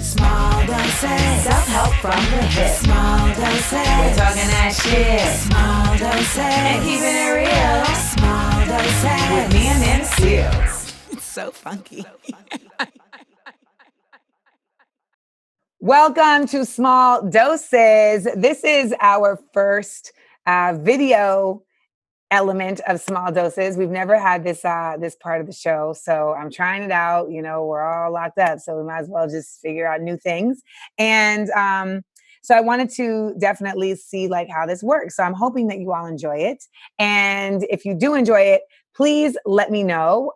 Small doses. Self-help from the hip. Small doses. We're talking that shit. Small doses. And keeping it real. Small doses. With me and Nana Seals. It's so funky. Welcome to Small Doses. This is our first video element of Small Doses. We've never had this part of the show, so I'm trying it out. You know, we're all locked up, so we might as well just figure out new things. And so I wanted to definitely see like how this works. So I'm hoping that you all enjoy it. And if you do enjoy it, please let me know.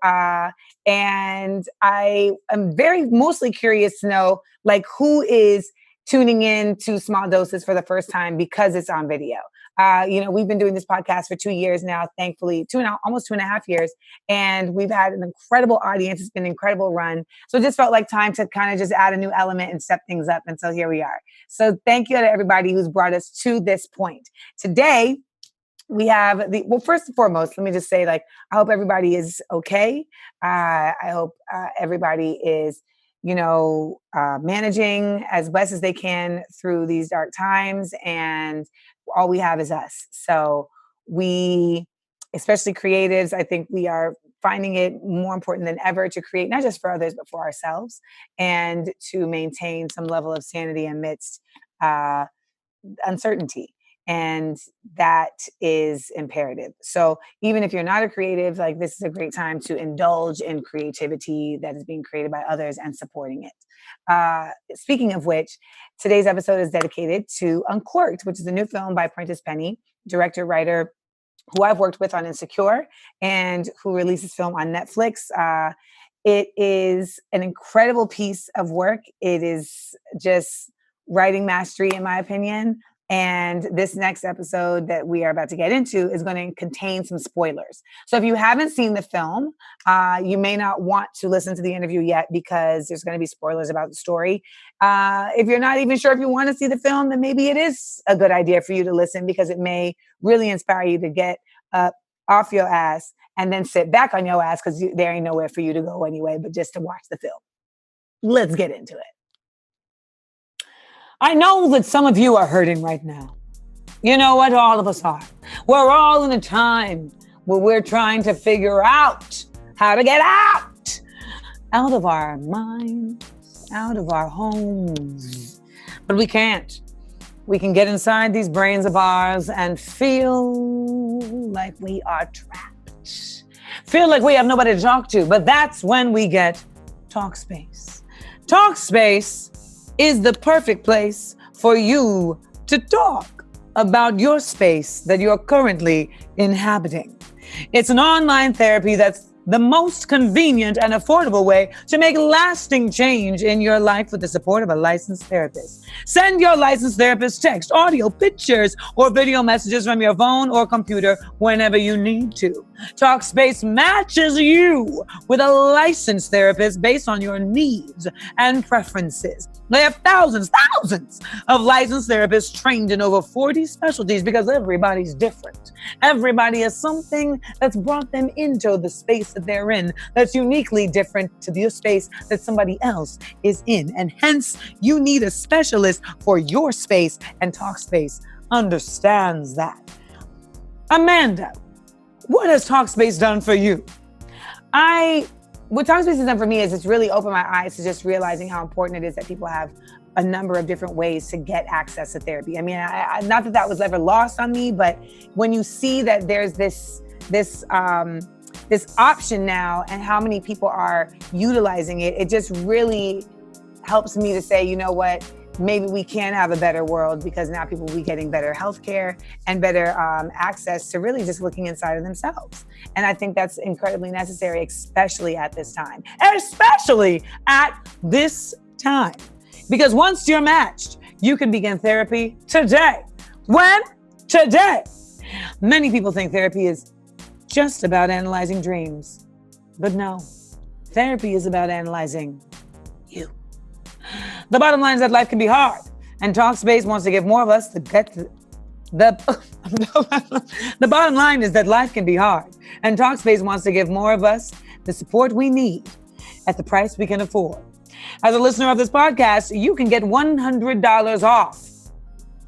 And I am mostly curious to know like who is tuning in to Small Doses for the first time because it's on video. We've been doing this podcast for 2 years now, thankfully, almost 2.5 years. And we've had an incredible audience. It's been an incredible run. So it just felt like time to kind of just add a new element and step things up. And so here we are. So thank you to everybody who's brought us to this point. Today, we have first and foremost, let me just say, like, I hope everybody is okay. I hope everybody is, managing as best as they can through these dark times. And all we have is us. So we, especially creatives, I think we are finding it more important than ever to create, not just for others, but for ourselves, and to maintain some level of sanity amidst uncertainty. And that is imperative. So even if you're not a creative, like this is a great time to indulge in creativity that is being created by others and supporting it. Speaking of which, today's episode is dedicated to Uncorked, which is a new film by Prentice Penny, director, writer, who I've worked with on Insecure and who releases film on Netflix. It is an incredible piece of work. It is just writing mastery, in my opinion. And this next episode that we are about to get into is going to contain some spoilers. So if you haven't seen the film, you may not want to listen to the interview yet because there's going to be spoilers about the story. If you're not even sure if you want to see the film, then maybe it is a good idea for you to listen because it may really inspire you to get up off your ass and then sit back on your ass because there ain't nowhere for you to go anyway, but just to watch the film. Let's get into it. I know that some of you are hurting right now. You know what? All of us are. We're all in a time where we're trying to figure out how to get out of our minds, out of our homes. But we can't. We can get inside these brains of ours and feel like we are trapped. Feel like we have nobody to talk to. But that's when we get Talkspace. Talkspace is the perfect place for you to talk about your space that you're currently inhabiting. It's an online therapy that's the most convenient and affordable way to make lasting change in your life with the support of a licensed therapist. Send your licensed therapist text, audio, pictures, or video messages from your phone or computer whenever you need to. Talkspace matches you with a licensed therapist based on your needs and preferences. They have thousands of licensed therapists trained in over 40 specialties because everybody's different. Everybody has something that's brought them into the space that they're in that's uniquely different to the space that somebody else is in. And hence, you need a specialist for your space, and Talkspace understands that. Amanda, what has Talkspace done for you? What Talkspace has done for me is it's really opened my eyes to just realizing how important it is that people have a number of different ways to get access to therapy. I mean, not that was ever lost on me, but when you see that there's this option now and how many people are utilizing it, it just really helps me to say, you know what, maybe we can have a better world because now people will be getting better healthcare and better access to really just looking inside of themselves. And I think that's incredibly necessary, especially at this time. Because once you're matched, you can begin therapy today. When? Today. Many people think therapy is just about analyzing dreams. But no, therapy is about analyzing you. The bottom line is that life can be hard, and Talkspace wants to give more of us the bottom line is that life can be hard, and Talkspace wants to give more of us the support we need at the price we can afford. As a listener of this podcast, you can get $100 off.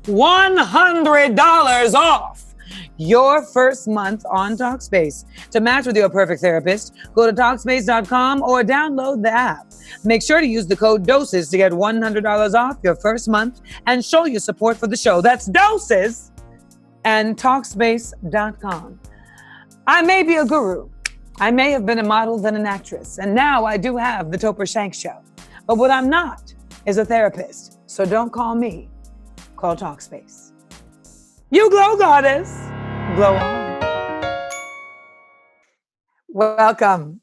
$100 off your first month on Talkspace. To match with your perfect therapist, go to Talkspace.com or download the app. Make sure to use the code DOSES to get $100 off your first month and show your support for the show. That's DOSES and Talkspace.com. I may be a guru. I may have been a model, then an actress, and now I do have the Topher Shanks Show. But what I'm not is a therapist. So don't call me. Call Talkspace. You glow, goddess. Glow on. Welcome.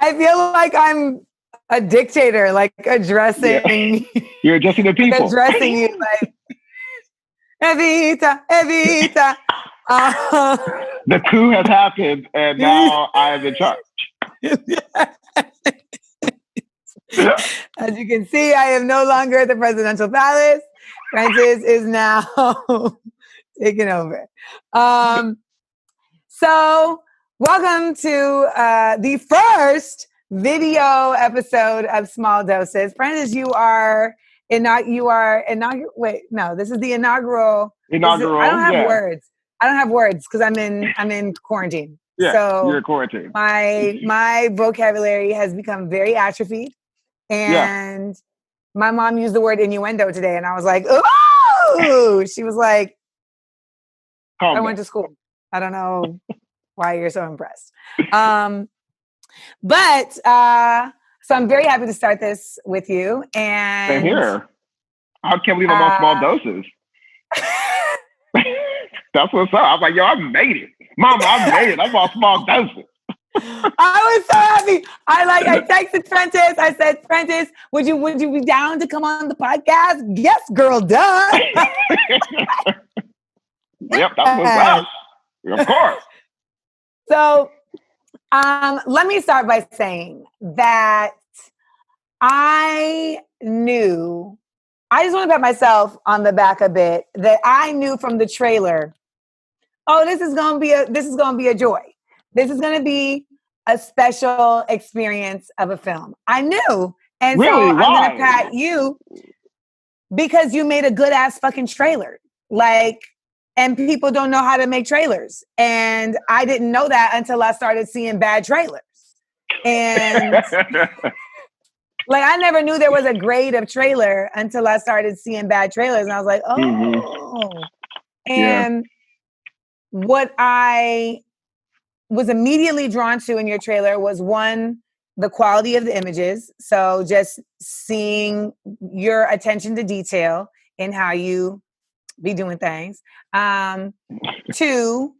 I feel like I'm a dictator, like addressing. Yeah. You're addressing the people. Like addressing you, like Evita, Evita. The coup has happened, and now I am in charge. As you can see, I am no longer at the presidential palace. Prentice is now taking over. So welcome to the first video episode of Small Doses. Prentice, this is the inaugural. I don't have words. I don't have words because I'm in quarantine. Yeah, so you're in quarantine. My vocabulary has become very atrophied. And my mom used the word innuendo today, and I was like, "Ooh!" She was like, "I went to school. I don't know why you're so impressed." So I'm very happy to start this with you. And same here. I can't believe I'm on Small Doses. That's what's up. I was like, "Yo, I made it, Mama. I made it. I'm on Small Doses." I was so happy. I texted Prentice. I said, "Prentice, would you be down to come on the podcast?" Yes, girl, duh. Yep, that's what's up. Of course. So, let me start by saying that I just want to pat myself on the back a bit, that I knew from the trailer, this is gonna be a joy. This is going to be a special experience of a film. I knew. And really? So I'm Why? going to pat you because you made a good ass fucking trailer. And people don't know how to make trailers. And I didn't know that until I started seeing bad trailers. And I never knew there was a grade of trailer until I started seeing bad trailers. And I was like, oh. Mm-hmm. And what I was immediately drawn to in your trailer was, one, the quality of the images. So just seeing your attention to detail in how you be doing things. 2,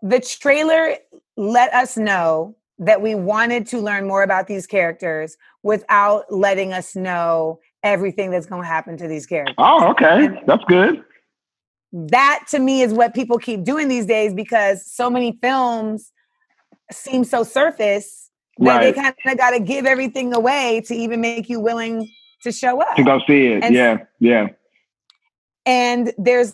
the trailer let us know that we wanted to learn more about these characters without letting us know everything that's going to happen to these characters. Oh, okay. That's good. That to me is what people keep doing these days, because so many films seem so surface that they kind of got to give everything away to even make you willing to show up. To go see it. And, yeah. And there's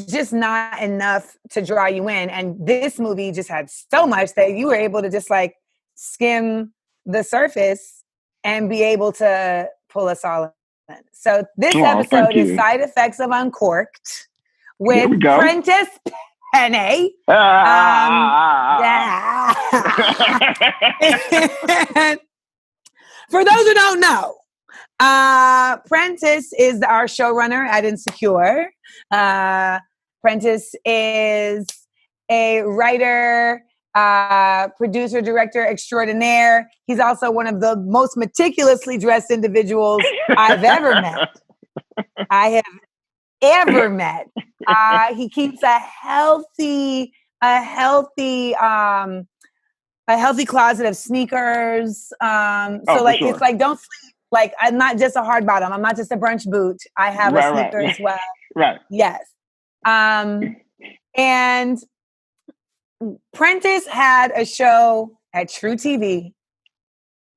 just not enough to draw you in. And this movie just had so much that you were able to just skim the surface and be able to pull us all in. So this episode is Side Effects of Uncorked with Prentice Penny. For those who don't know, Prentice is our showrunner at Insecure. Prentice is a writer, producer, director extraordinaire. He's also one of the most meticulously dressed individuals I've ever met. He keeps a healthy closet of sneakers. It's don't sleep. I'm not just a hard bottom. I'm not just a brunch boot. I have a sneaker as well. Right. Yes. And Prentice had a show at True TV.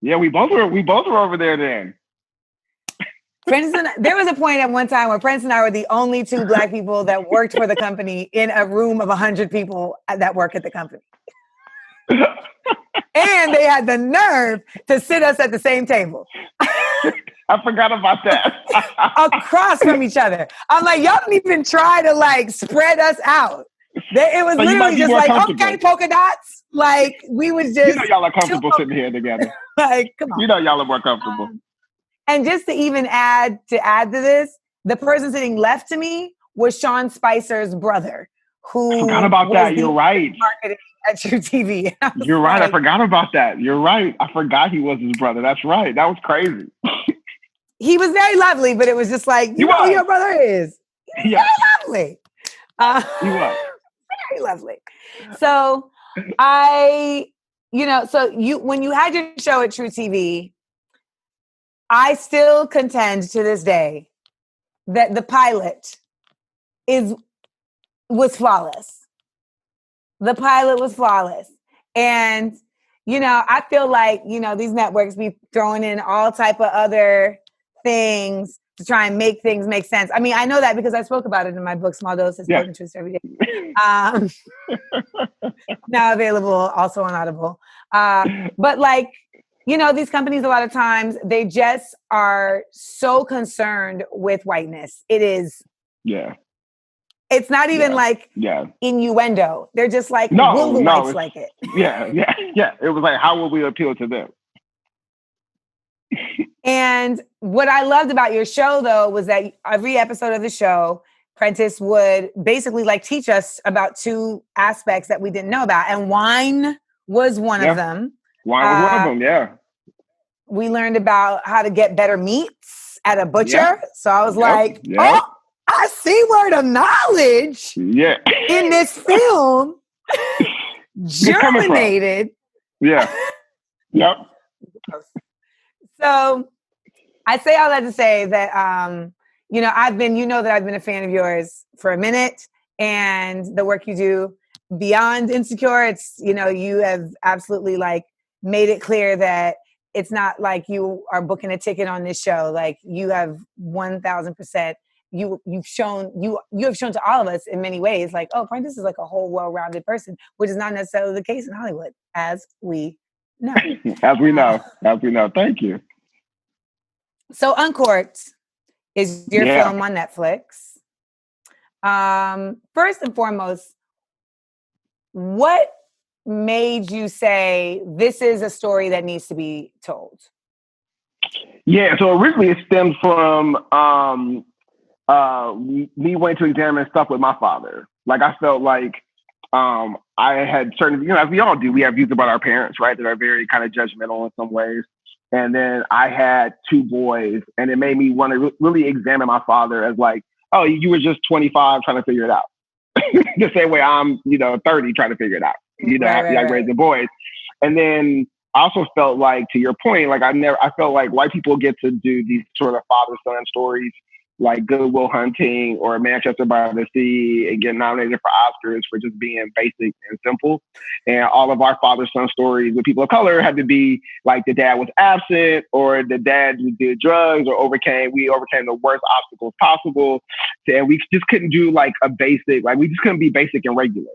Yeah, we both were over there then. There was a point at one time where Prentice and I were the only two Black people that worked for the company in a room of 100 people that work at the company. And they had the nerve to sit us at the same table. I forgot about that. Across from each other. I'm like, y'all didn't even try to like spread us out. It was So literally just like, okay, polka dots. Like we was just. You know y'all are comfortable sitting here together. Like, come on. You know y'all are more comfortable. And just to even add to this, the person sitting left to me was Sean Spicer's brother, who I forgot about that. You're right. Marketing at True TV. You're right. I forgot about that. You're right. I forgot he was his brother. That's right. That was crazy. He was very lovely, but it was just like, you know who your brother is. He's very lovely. He was. Very lovely. So when you had your show at True TV, I still contend to this day that the pilot was flawless. The pilot was flawless. And, I feel like, these networks be throwing in all type of other things to try and make things make sense. I mean, I know that because I spoke about it in my book, Small Doses, Spoken Truths Every Day. Now available also on Audible. But like, these companies, a lot of times, they just are so concerned with whiteness. It is. Yeah. It's not even like innuendo. They're just like, will the whites like it? Yeah. It was like, how will we appeal to them? And what I loved about your show, though, was that every episode of the show, Prentice would basically like teach us about two aspects that we didn't know about. And wine was one of them. Wine was one of them, yeah. We learned about how to get better meats at a butcher. Yeah. So I was like, oh, I see word of knowledge in this film germinated. Yeah. Yep. So I say all that to say that, I've been a fan of yours for a minute, and the work you do beyond Insecure, it's, you have absolutely like made it clear that it's not like you are booking a ticket on this show. Like you have 1000%. You have shown to all of us in many ways, like, oh, Prentice is like a whole well-rounded person, which is not necessarily the case in Hollywood, as we know. As we know. Thank you. So Uncorked is your film on Netflix. First and foremost, what made you say this is a story that needs to be told? Yeah, so originally it stemmed from me wanting to examine stuff with my father. Like I felt like I had certain, as we all do, we have views about our parents, right, that are very kind of judgmental in some ways. And then I had two boys, and it made me want to really examine my father as like, oh, you were just 25 trying to figure it out. The same way I'm, 30 trying to figure it out. I raised the boys. And then I also felt like, to your point, like I felt like white people get to do these sort of father-son stories, like Good Will Hunting or Manchester by the Sea, and get nominated for Oscars for just being basic and simple. And all of our father-son stories with people of color had to be like the dad was absent, or the dad did drugs, or we overcame the worst obstacles possible. And we just couldn't do like a basic, like we just couldn't be basic and regular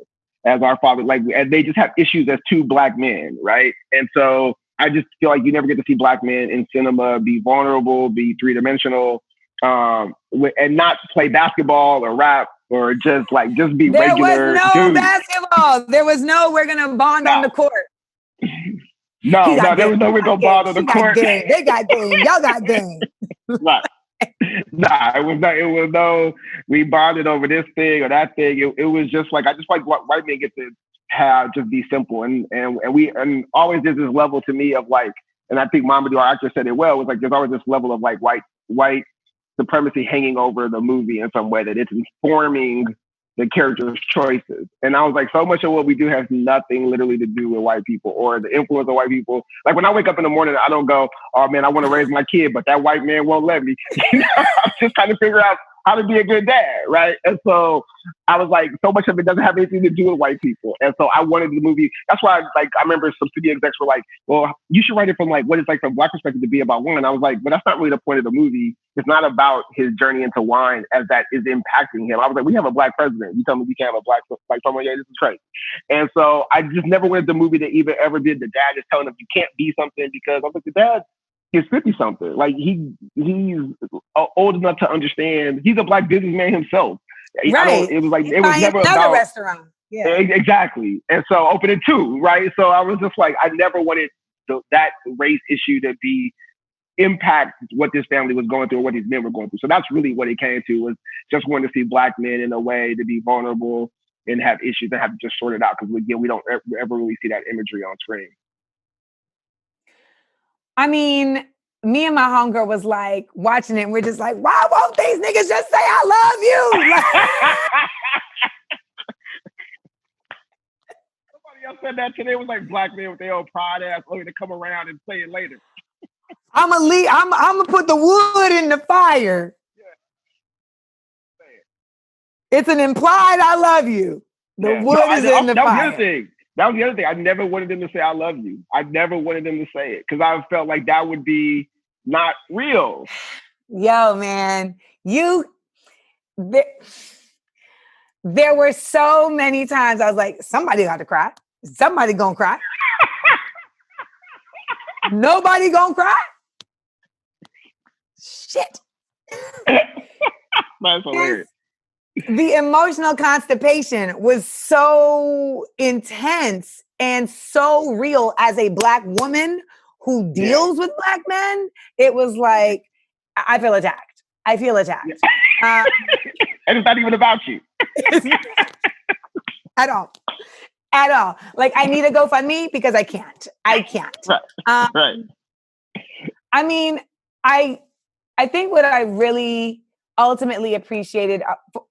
as our father, like, and they just have issues as two Black men, right? And so I just feel like you never get to see Black men in cinema be vulnerable, be three-dimensional, and not play basketball or rap or just be there regular. There was no basketball. There was no we're gonna bond on the court. No, there was no we're gonna bond on the court. They got game. Y'all got game. Right. It was no we bonded over this thing or that thing. It was just like I just like what white men get to have, just be simple, and always there's this level to me of like, and I think Mamadou, our actor, said it well, was like there's always this level of like white supremacy hanging over the movie in some way, that it's informing the character's choices. And I was like, so much of what we do has nothing literally to do with white people or the influence of white people. Like when I wake up in the morning, I don't go, oh man, I want to raise my kid, but that white man won't let me. I'm just trying to figure out how to be a good dad, right? And so I was like, so much of it doesn't have anything to do with white people. And so I wanted the movie. That's why, like, I remember some studio execs were like, well, you should write it from like what it's like from a Black perspective to be about wine. I was like, but that's not really the point of the movie. It's not about his journey into wine as that is impacting him. I was like, we have a Black president. You tell me we can't have a Black, like, yeah, this is crazy. And so I just never wanted the movie to even ever be the dad just telling him you can't be something, because I was like, the dad is 50 something. Like he's old enough to understand. He's a Black businessman himself. Right. It was like, it was never about restaurant. Yeah. Exactly. And so opening two, right? So I was just like, I never wanted that race issue to be impact what this family was going through or what these men were going through. So that's really what it came to, was just wanting to see Black men in a way to be vulnerable and have issues and have to just sort it out. Because again, we don't ever really see that imagery on screen. I mean, me and my homegirl was like watching it and we're just like, why won't these niggas just say I love you? Somebody else said that today. It was like Black men with their own pride ass only to come around and say it later. I'm gonna put the wood in the fire. Yeah. It's an implied I love you. The wood is in the fire. That was the other thing. That was the other thing. I never wanted them to say I love you. I never wanted them to say it because I felt like that would be not real. Yo, man, there were so many times I was like, somebody got to cry. Somebody gonna cry. Nobody gonna cry. Shit. That's hilarious. The emotional constipation was so intense and so real as a Black woman who deals with Black men. It was like, I feel attacked. Yeah. And it's not even about you. At all. Like, I need a GoFundMe because I can't. Right. Right. I mean, I think what I really ultimately appreciated,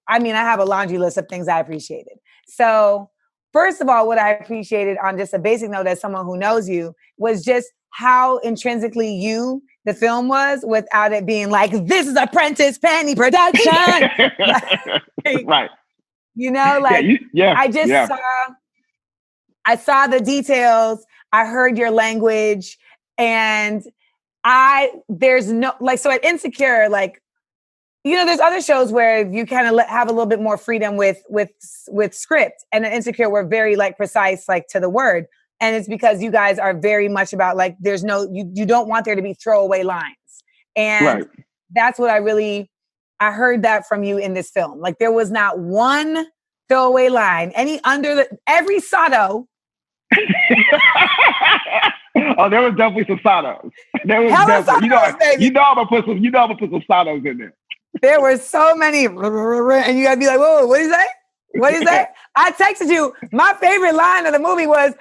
I have a laundry list of things I appreciated. So first of all, what I appreciated on just a basic note as someone who knows you was just how intrinsically you the film was without it being like, this is a Prentice Penny production. Right. You know, like, I saw the details, I heard your language, and there's no, like, so at Insecure, like, you know, there's other shows where you kind of have a little bit more freedom with script, and at Insecure, we're very like precise, like to the word. And it's because you guys are very much about like, there's no, you don't want there to be throwaway lines. And that's what I heard that from you in this film. Like there was not one throwaway line, every Sato. Oh, there was definitely some Satos. There was definitely, you know I'm gonna put some Satos in there. There were so many, and you gotta be like, whoa, what is that? What is that? I texted you. My favorite line of the movie was,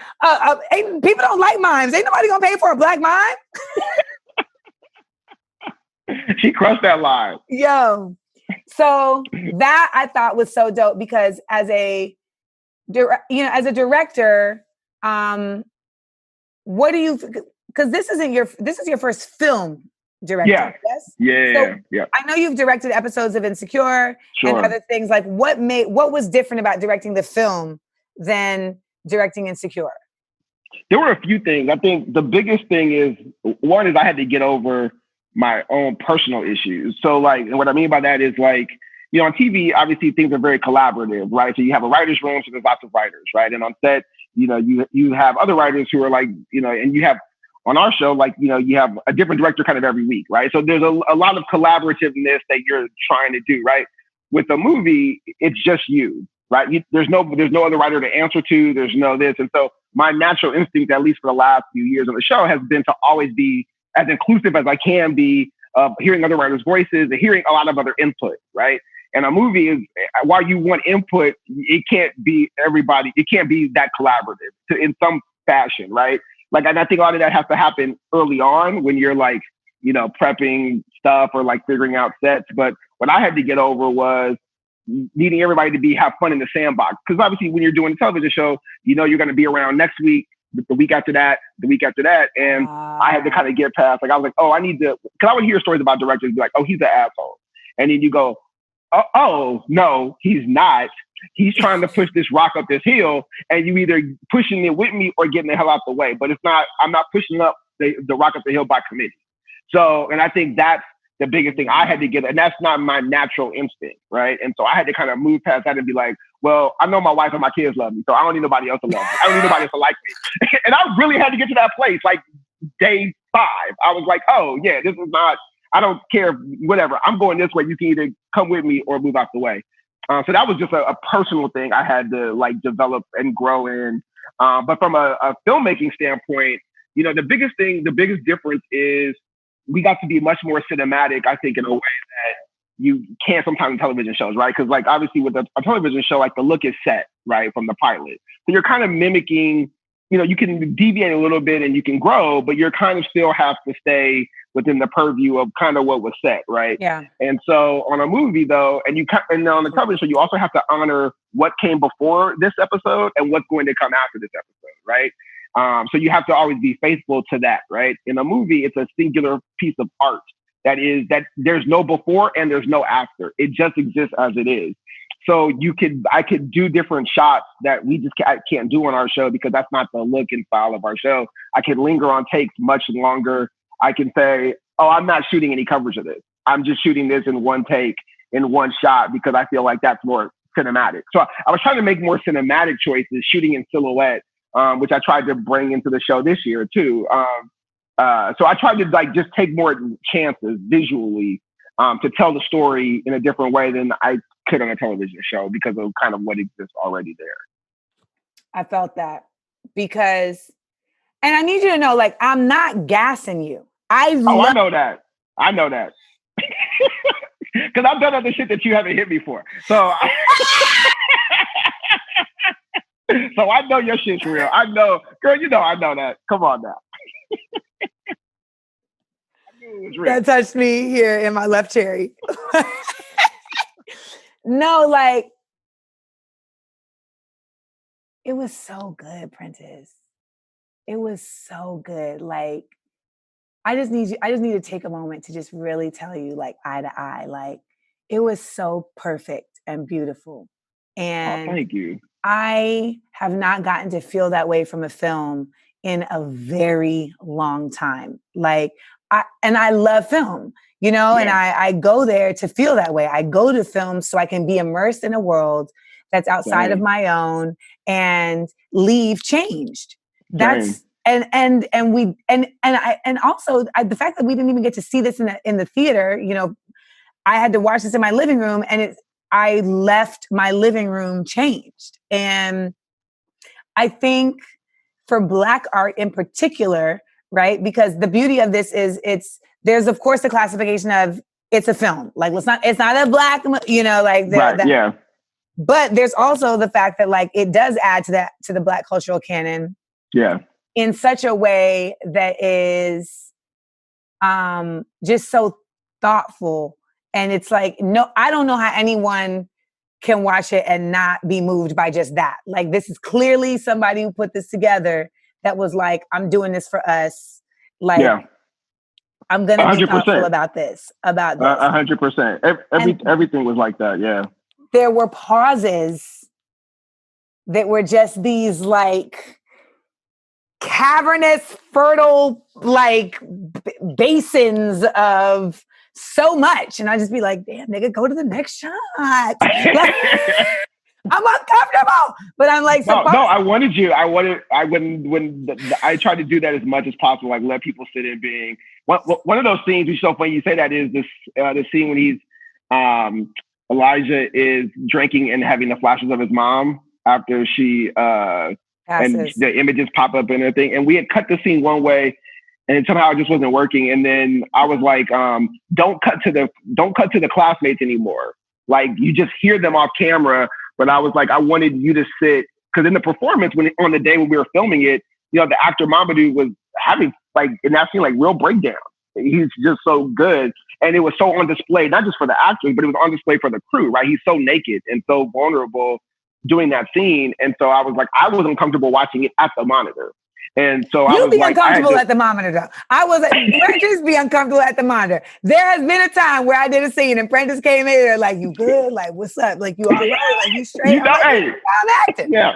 people don't like mimes. Ain't nobody gonna pay for a Black mime. She crushed that line. Yo. So that I thought was so dope because as a director, what do you, because this is your first film director, yes? Yeah. I know you've directed episodes of Insecure and other things. Like what was different about directing the film than directing Insecure? There were a few things. I think the biggest thing is, one is I had to get over my own personal issues. So like, and what I mean by that is like, you know, on TV, obviously things are very collaborative, right? So you have a writer's room, so there's lots of writers, right? And on set, you know, you have other writers who are like, you know, and you have on our show, like, you know, you have a different director kind of every week, right? So there's a lot of collaborativeness that you're trying to do, right? With a movie, it's just you, right? There's no other writer to answer to. There's no this. And so my natural instinct, at least for the last few years on the show, has been to always be as inclusive as I can be, of hearing other writers' voices and hearing a lot of other input, right? And a movie is, while you want input, it can't be everybody. It can't be that collaborative in some fashion, right? Like, and I think a lot of that has to happen early on when you're like, you know, prepping stuff or like figuring out sets. But what I had to get over was needing everybody to have fun in the sandbox. Because obviously when you're doing a television show, you know, you're going to be around next week, the week after that. And I had to kind of get past, like, I was like, oh, I need to, because I would hear stories about directors be like, oh, he's an asshole. And then you go, oh, no, he's not. He's trying to push this rock up this hill, and you either pushing it with me or getting the hell out the way. But it's not. I'm not pushing up the rock up the hill by committee. So, and I think that's the biggest thing I had to get, and that's not my natural instinct, right? And so I had to kind of move past that and be like, well, I know my wife and my kids love me, so I don't need nobody else to love me. I don't need nobody else to like me. And I really had to get to that place, like day 5. I was like, oh yeah, this is not. I don't care, whatever. I'm going this way. You can either come with me or move out the way. So that was just a personal thing I had to like develop and grow in. But from a filmmaking standpoint, you know, the biggest difference is we got to be much more cinematic, I think, in a way that you can't sometimes in television shows, right? Because like obviously with a television show, like the look is set, right, from the pilot. So you're kind of mimicking, you know, you can deviate a little bit and you can grow, but you're kind of still have to stay within the purview of kind of what was set, right? Yeah. And so on a movie though, and on the television show, you also have to honor what came before this episode and what's going to come after this episode, right? So you have to always be faithful to that, right? In a movie, it's a singular piece of art that there's no before and there's no after. It just exists as it is. So I could do different shots that I can't do on our show because that's not the look and file of our show. I can linger on takes much longer. I can say, oh, I'm not shooting any coverage of this. I'm just shooting this in one take, in one shot, because I feel like that's more cinematic. So I was trying to make more cinematic choices, shooting in silhouette, which I tried to bring into the show this year too. So I tried to like just take more chances visually to tell the story in a different way than I could on a television show because of kind of what exists already there. I felt that because, and I need you to know, like, I'm not gassing you. I know that. I know that. Because I've done other shit that you haven't hit me for. So so I know your shit's real. I know, girl, you know I know that. Come on now. That touched me here in my left cherry. No, like, it was so good, Prentice. It was so good. Like, I just need to take a moment to just really tell you, like, eye to eye, like, it was so perfect and beautiful. And thank you. I have not gotten to feel that way from a film in a very long time. Like, I love film, you know, yeah. And I go there to feel that way. I go to film so I can be immersed in a world that's outside of my own and leave changed. That's and also the fact that we didn't even get to see this in the theater. You know, I had to watch this in my living room, and I left my living room changed. And I think for Black art in particular, right? Because the beauty of this is there's of course the classification of it's a film. Like it's not a Black, you know, like yeah. But there's also the fact that like it does add to the Black cultural canon. Yeah. In such a way that is just so thoughtful. And it's like, no, I don't know how anyone can watch it and not be moved by just that. Like, this is clearly somebody who put this together that was like, I'm doing this for us. Like, yeah. I'm going to be thoughtful about this. 100%. Everything was like that. Yeah. There were pauses that were just these like cavernous, fertile, like basins of so much. And I just be like, damn, nigga, go to the next shot. Like, I'm uncomfortable, but I'm like, no, I wanted you. When I tried to do that as much as possible, like let people sit in being one of those scenes, which is so funny you say that, is this the scene when he's Elijah is drinking and having the flashes of his mom after she and the images pop up and everything. And we had cut the scene one way, and somehow it just wasn't working. And then I was like, don't cut to the classmates anymore. Like, you just hear them off camera. But I was like, I wanted you to sit, because in the performance, on the day when we were filming it, you know, the actor Mamadou was having like in that scene like real breakdowns. He's just so good, and it was so on display, not just for the actors, but it was on display for the crew. Right? He's so naked and so vulnerable doing that scene, and so I was like, I wasn't comfortable watching it at the monitor. And so I You was be like, uncomfortable at the monitor, though. I was like, Prentice be uncomfortable at the monitor. There has been a time where I did a scene and Prentice came in there like, you good? Like, what's up? Like, you all right? Like, you straight? You know, I'm like, hey, I'm acting. yeah.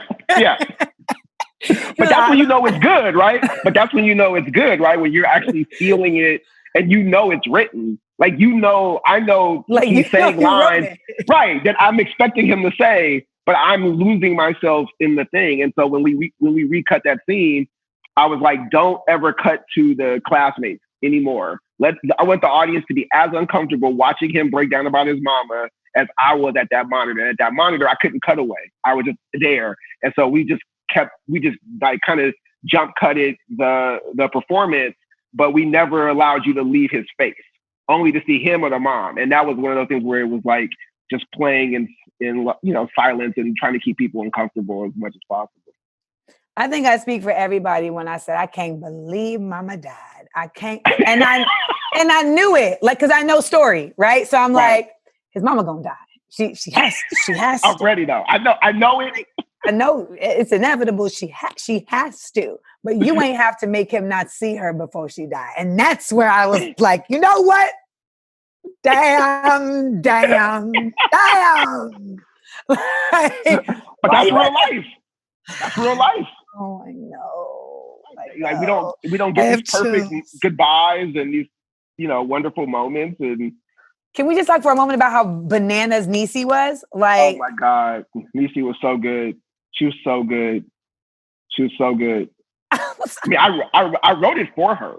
But that's when you know it's good, right? But that's when you know it's good, right? When you're actually feeling it and you know it's written. Like, I know like he's saying lines, right, that I'm expecting him to say, but I'm losing myself in the thing. And so when we recut that scene, I was like, don't ever cut to the classmates anymore. I want the audience to be as uncomfortable watching him break down about his mama as I was at that monitor. And at that monitor, I couldn't cut away. I was just there. And so we just like kind of jump cutted the performance, but we never allowed you to leave his face, only to see him or the mom. And that was one of those things where it was like just playing in silence and trying to keep people uncomfortable as much as possible. I think I speak for everybody when I said I can't believe Mama died. I can't, and I knew it, like, because I know story, right? So I'm like, his mama gonna die. She has. I'm ready though. I know it. I know it's inevitable. She has to, but you ain't have to make him not see her before she died. And that's where I was like, you know what? Damn. But that's real life. That's real life. Oh, I know. Like we don't get these perfect goodbyes and these, wonderful moments. And can we just talk for a moment about how bananas Niecy was? Like, oh my God, Niecy was so good. She was so good. I mean, I wrote it for her.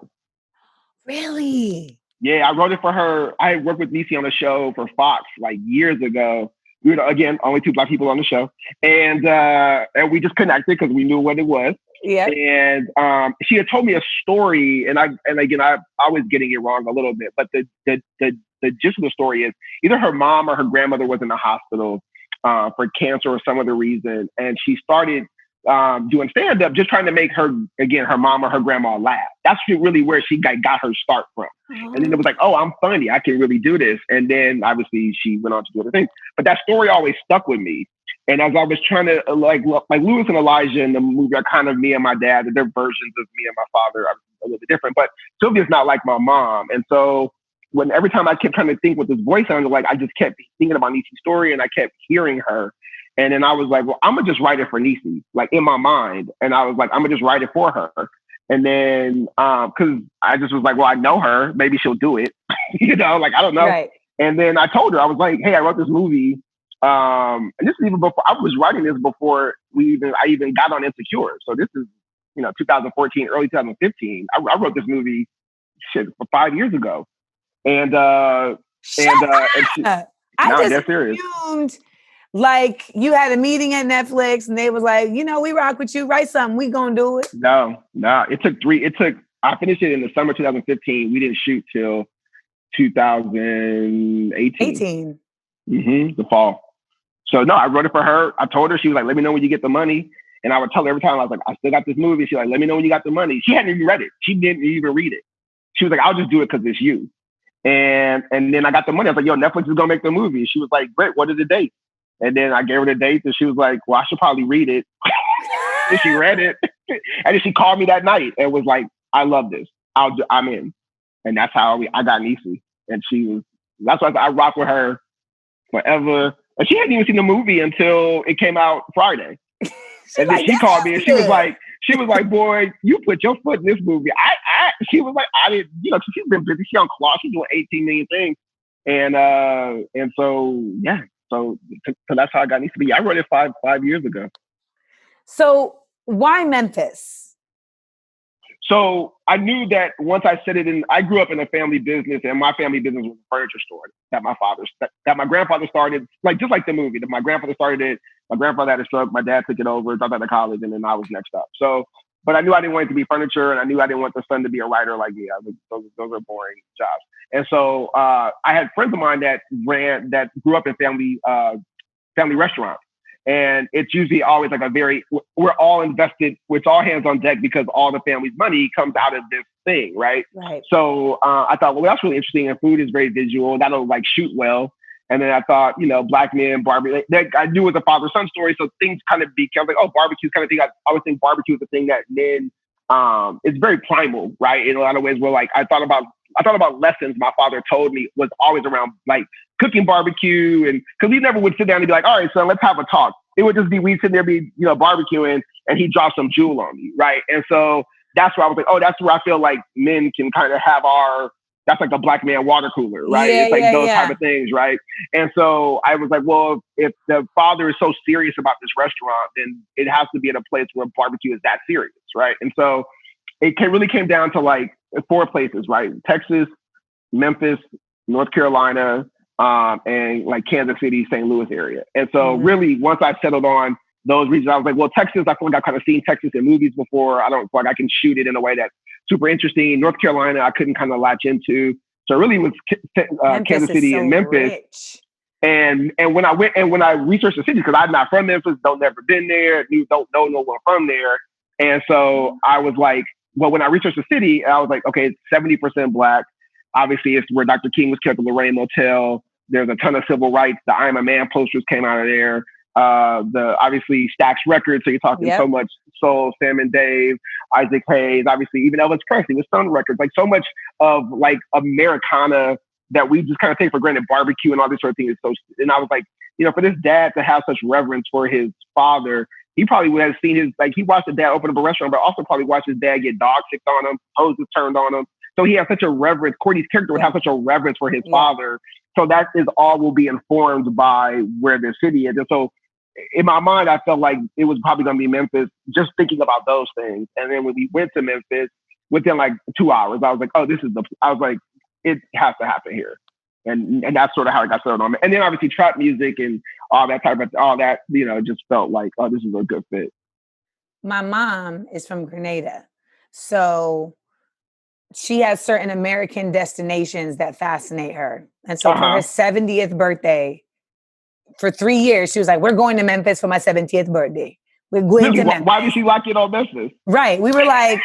Really? Yeah, I wrote it for her. I worked with Niecy on a show for Fox like years ago. We were, again, only two Black people on the show. And we just connected because we knew what it was. Yeah. And she had told me a story, and I'm always getting it wrong a little bit, but the gist of the story is either her mom or her grandmother was in the hospital for cancer or some other reason. And she started doing stand-up, just trying to make her mom or her grandma laugh. That's really where she got her start from. And then it was like, oh, I'm funny. I can really do this. And then obviously she went on to do other things. But that story always stuck with me. And as I was trying to like Lewis and Elijah in the movie are kind of me and my dad. They're versions of me and my father. I'm a little bit different. But Sylvia's not like my mom. And so every time I kept trying to think what this voice sounded like, I just kept thinking about Niecy's story and I kept hearing her. And then I was like, well, I'm going to just write it for Niecy, like in my mind. And I was like, I'm going to just write it for her. And then, because I just was like, well, I know her. Maybe she'll do it. I don't know. Right. And then I told her, I was like, hey, I wrote this movie. And this is even before, I was writing this before I even got on Insecure. So this is, 2014, early 2015. I wrote this movie for 5 years ago. And I just assumed like you had a meeting at Netflix and they was like, we rock with you, write something, we gonna do it. No, I finished it in the summer 2015. We didn't shoot till 2018. The fall. So no, I wrote it for her. I told her, she was like, let me know when you get the money. And I would tell her every time, I was like, I still got this movie. She's like, let me know when you got the money. She hadn't even read it. She didn't even read it. She was like, I'll just do it because it's you. And then I got the money. I was like, yo, Netflix is gonna make the movie. She was like, great, what are the dates? And then I gave her the dates and she was like, well, I should probably read it. And she read it. And then she called me that night and was like, I love this. I'm in. And that's how I got Niecy. And that's why I rock with her forever. And she hadn't even seen the movie until it came out Friday. And then she called me and she was like, boy, you put your foot in this movie. She was like, I didn't, she's been busy. She's on Claw. She's doing 18 million things. And so, yeah. So that's how I got Niecy. But yeah, I wrote it five years ago. So why Memphis? So I knew that once I said it I grew up in a family business, and my family business was a furniture store that my grandfather started, just like the movie. That my grandfather started it. My grandfather had a stroke. My dad took it over, dropped out of college, and then I was next up. So, but I knew I didn't want it to be furniture, and I knew I didn't want the son to be a writer like me. Those are boring jobs. And so I had friends of mine that grew up in family restaurants. And it's usually always like we're all invested, it's all hands on deck because all the family's money comes out of this thing, right? Right. So I thought, well, that's really interesting. And food is very visual. That'll shoot well. And then I thought, Black men, barbecue. I knew it was a father-son story. So things kind of became like, oh, barbecue's kind of thing. I always think barbecue is the thing that men it's very primal, right? In a lot of ways, where like I thought about lessons my father told me was always around like cooking barbecue, and because he never would sit down and be like, all right, son, let's have a talk. It would just be we sitting there, barbecuing, and he dropped some jewel on me, right? And so that's where I was like, oh, that's where I feel like men can kind of have that's like a black man water cooler, right? Yeah, it's like those yeah. type of things, right? And so I was like, well, if the father is so serious about this restaurant, then it has to be at a place where barbecue is that serious, right? And so it really came down to like 4 places, right? Texas, Memphis, North Carolina, and like Kansas City, St. Louis area. And so really, once I settled on those regions, I was like, well, Texas, I feel like I've kind of seen Texas in movies before. I don't feel like I can shoot it in a way that's super interesting. North Carolina, I couldn't kind of latch into. So it really was Kansas City and Memphis. Rich. And when I researched the city, because I'm not from Memphis, never been there, don't know no one from there. And so I was like, well, when I researched the city, I was like, okay, it's 70% Black. Obviously, it's where Dr. King was kept, the Lorraine Motel. There's a ton of civil rights. The I Am a Man posters came out of there. The obviously Stax Records. So you're talking so much Soul, Sam and Dave, Isaac Hayes, obviously even Elvis Presley with Sun Records. Like so much of like Americana that we just kind of take for granted, barbecue and all this sort of things. So, and I was like, for this dad to have such reverence for his father, he probably would have seen he watched his dad open up a restaurant, but also probably watched his dad get dog sicked on him, hoses turned on him. So he has such a reverence. Courtney's character would have such a reverence for his father. So that is all will be informed by where the city is. And so in my mind, I felt like it was probably going to be Memphis, just thinking about those things. And then when we went to Memphis, within like 2 hours, I was like, oh, I was like, it has to happen here. And that's sort of how I got started on it. And then obviously trap music and all that, just felt like, oh, this is a good fit. My mom is from Grenada. So she has certain American destinations that fascinate her. And so for her 70th birthday, for 3 years, she was like, we're going to Memphis for my 70th birthday. We're going to Memphis. Why did she lock it on Memphis? Right. We were like,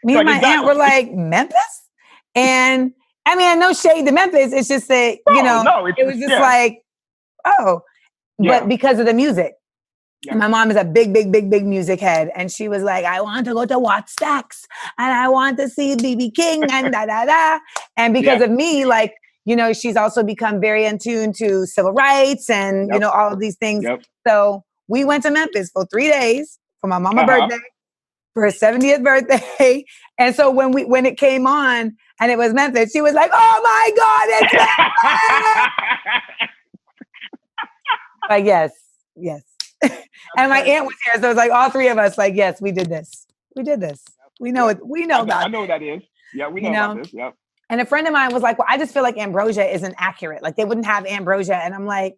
me and my aunt were like, Memphis? And I mean, no shade to Memphis. It's just that, it was just like, oh, but because of the music. Yeah. My mom is a big, big, big, big music head. And she was like, I want to go to Watt Stacks and I want to see BB King and da-da-da. And because of me, like, she's also become very in tune to civil rights and, all of these things. Yep. So we went to Memphis for 3 days for my mama's birthday, for her 70th birthday. And so when it came on and it was Memphis, she was like, oh my God, it's Memphis! Like, yes. And my aunt was here. So it was like all 3 of us, like, yes, we did this. We did this. We know it. We know about it. I know what that is. Yeah, we know about this. Yep. And a friend of mine was like, well, I just feel like ambrosia isn't accurate. Like they wouldn't have ambrosia. And I'm like,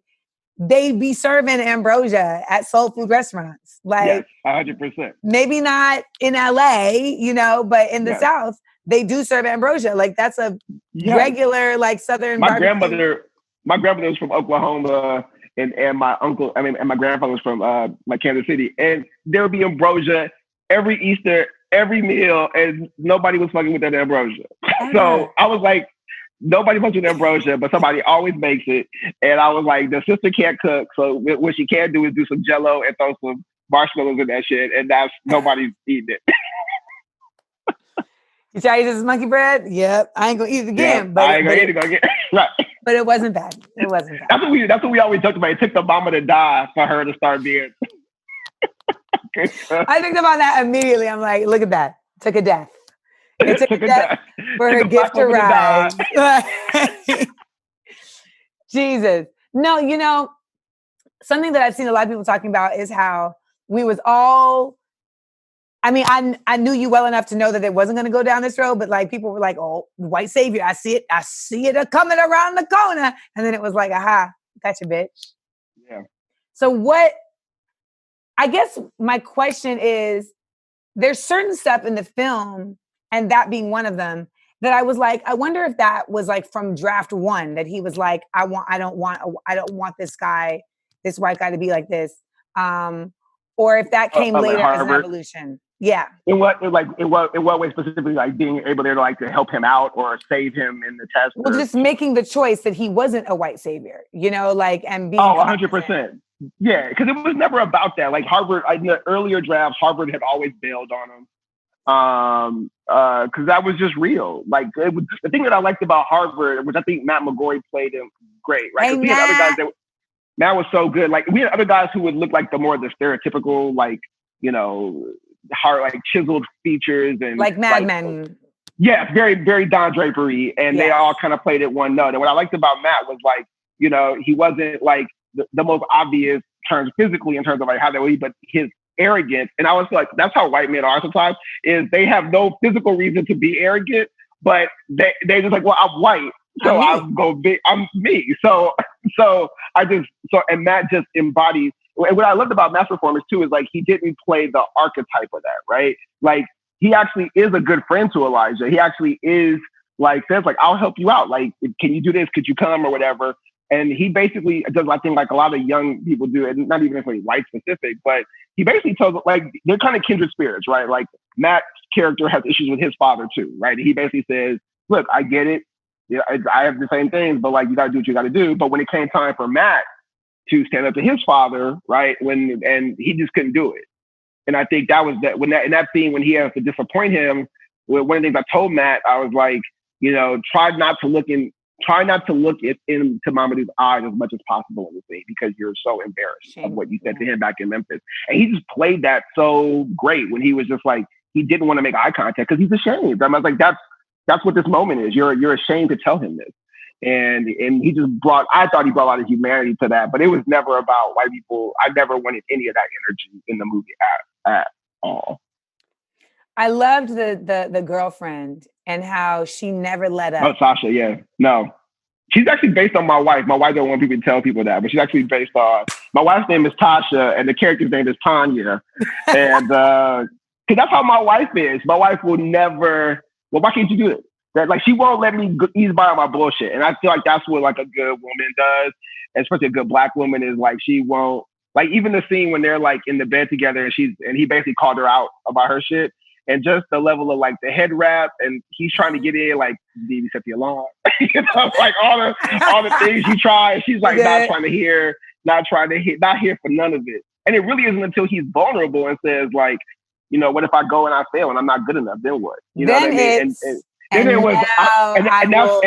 they'd be serving ambrosia at soul food restaurants. Like 100%. Maybe not in LA, but in the South, they do serve ambrosia. Like that's a regular, like Southern barbecue. My grandmother was from Oklahoma and my uncle, and my grandfather was from like Kansas City. And there would be ambrosia every Easter, every meal, and nobody was fucking with that ambrosia. So I was like, nobody fucks with ambrosia, but somebody always makes it. And I was like, the sister can't cook, so what she can do is do some Jello and throw some marshmallows in that shit, and that's nobody's eating it. You try to eat this monkey bread? Yep. I ain't gonna eat it again. But I ain't gonna eat it again. Right. But it wasn't bad. It wasn't bad. That's what we always talked about. It took the mama to die for her to start being. I think about that immediately. I'm like, look at that. Took a death. It took a death for her gift to rise. Jesus. No, something that I've seen a lot of people talking about is how we was all, I knew you well enough to know that it wasn't going to go down this road, but like people were like, oh, white savior, I see it coming around the corner. And then it was like, aha, gotcha, bitch. Yeah. So I guess my question is, there's certain stuff in the film, and that being one of them, that I was like, I wonder if that was like from draft 1, that he was like, I don't want this white guy to be like this. Or if that came later as an evolution. Yeah. In what way specifically, like being able there to like to help him out or save him in the test? Well, just making the choice that he wasn't a white savior, and being 100%. Yeah, because it was never about that. Like Harvard, in the earlier drafts, Harvard had always bailed on him. Because that was just real. Like it was, the thing that I liked about Harvard, which I think Matt McGorry played him great, right? Because we had other guys that Matt was so good. Like we had other guys who would look like the stereotypical, like, hard, like chiseled features and like Mad Men. Yeah, very, very Don Drapery, and they all kind of played it one note. And what I liked about Matt was like, he wasn't like the most obvious terms physically in terms of like how they were, but his arrogance. And I was like, that's how white men are sometimes, is they have no physical reason to be arrogant, but they just like, well, I'm white, so I'm me. So and Matt just embodies. And what I loved about Matt's performance too is like he didn't play the archetype of that, right? Like he actually is a good friend to Elijah. He actually is like says like, I'll help you out. Like, can you do this? Could you come or whatever? And he basically does, I think, like a lot of young people do, and not even necessarily white specific, but he basically tells, like, they're kind of kindred spirits, right? Like Matt's character has issues with his father too, right? He basically says, look, I get it. Yeah, I have the same things, but like, you got to do what you got to do. But when it came time for Matt to stand up to his father, right? And he just couldn't do it. And I think that was in that scene when he has to disappoint him, one of the things I told Matt, I was like, try not to look into Mamadou's eyes as much as possible in the scene, because you're so embarrassed of what you said to him back in Memphis. And he just played that so great when he was just like, he didn't want to make eye contact because he's ashamed. I was like, that's what this moment is. You're ashamed to tell him this. And he just I thought he brought a lot of humanity to that, but it was never about white people. I never wanted any of that energy in the movie at all. I loved the girlfriend and how she never let up. Oh, Sasha, yeah. No. She's actually based on my wife. My wife don't want people to tell people that, but she's actually based on, my wife's name is Tasha and the character's name is Tanya. And because that's how my wife is. My wife will never, well, why can't you do it? That, like, she won't let me ease by on my bullshit. And I feel like that's what like a good woman does, especially a good Black woman, is like, she won't, like, even the scene when they're like in the bed together and he basically called her out about her shit. And just the level of like the head wrap, and he's trying to get in, like, did you set the alarm? Like all the things you try. She's like not trying to hear, not here for none of it. And it really isn't until he's vulnerable and says like, what if I go and I fail and I'm not good enough? Then what? You know what I mean? And it was, and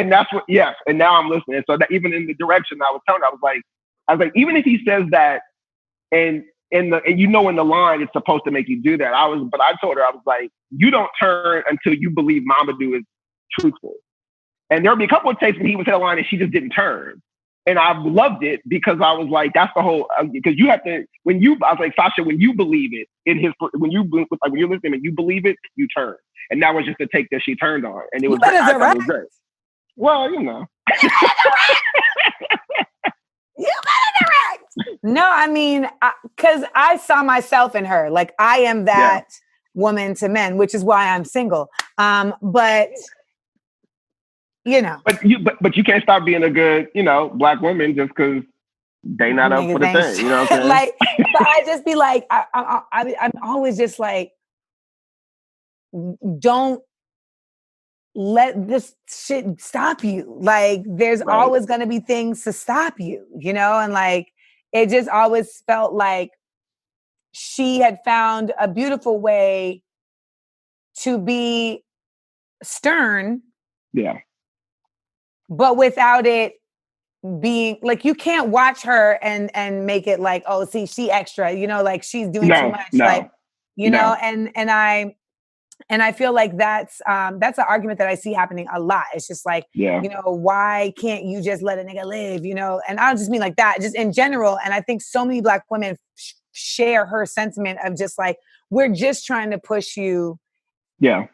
that's what, yes. And now I'm listening. So that even in the direction I was telling, I was like, even if he says that, and in the line, it's supposed to make you do that. But I told her, I was like, you don't turn until you believe Mamadou is truthful. And there'll be a couple of takes when he would say a line and she just didn't turn. And I loved it because I was like, that's the whole, because you have to, I was like, Sasha, when you believe it when you're listening and you believe it, you turn. And that was just the take that she turned on. And it was, it was great. Well, You better direct. No, I mean, because I saw myself in her. Like, I am that woman to men, which is why I'm single. But you can't stop being a good, Black woman just because they not up for the thing. You know what I'm saying? Like, but I just be like, I'm always just like, don't let this shit stop you. Like, there's always going to be things to stop you, and like, it just always felt like she had found a beautiful way to be stern. Yeah. But without it being like, you can't watch her and make it like, oh, see, she extra, like she's doing too much. Like, and I feel like that's an argument that I see happening a lot. It's just like, why can't you just let a nigga live, And I don't just mean like that, just in general. And I think so many Black women share her sentiment of just like, we're just trying to push you. Yeah.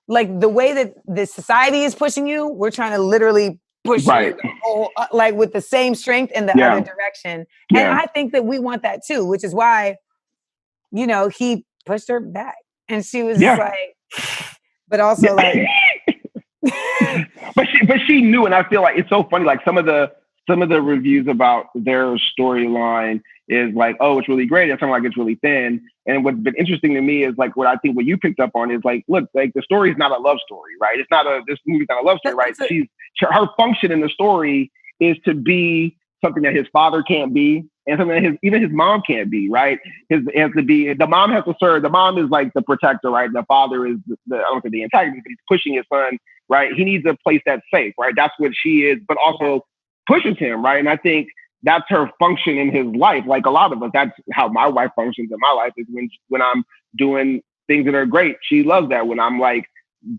Like the way that the society is pushing you, we're trying to literally push you like with the same strength in the other direction. Yeah. And I think that we want that too, which is why, he pushed her back. And she was like, but also like, but she knew, and I feel like it's so funny. Like some of the reviews about their storyline is like, oh, it's really great. It's something like it's really thin. And what's been interesting to me is like what I think what you picked up on is like, look, like the story is not a love story, right? This movie's not a love story, right? Her function in the story is to be something that his father can't be, and something that even his mom can't be, right? It has to be, the mom has to serve, the mom is like the protector, right? The father is I don't think the antagonist, but he's pushing his son, right? He needs a place that's safe, right? That's what she is, but also pushes him, right? And I think that's her function in his life. Like a lot of us, that's how my wife functions in my life, is when I'm doing things that are great. She loves that. When I'm like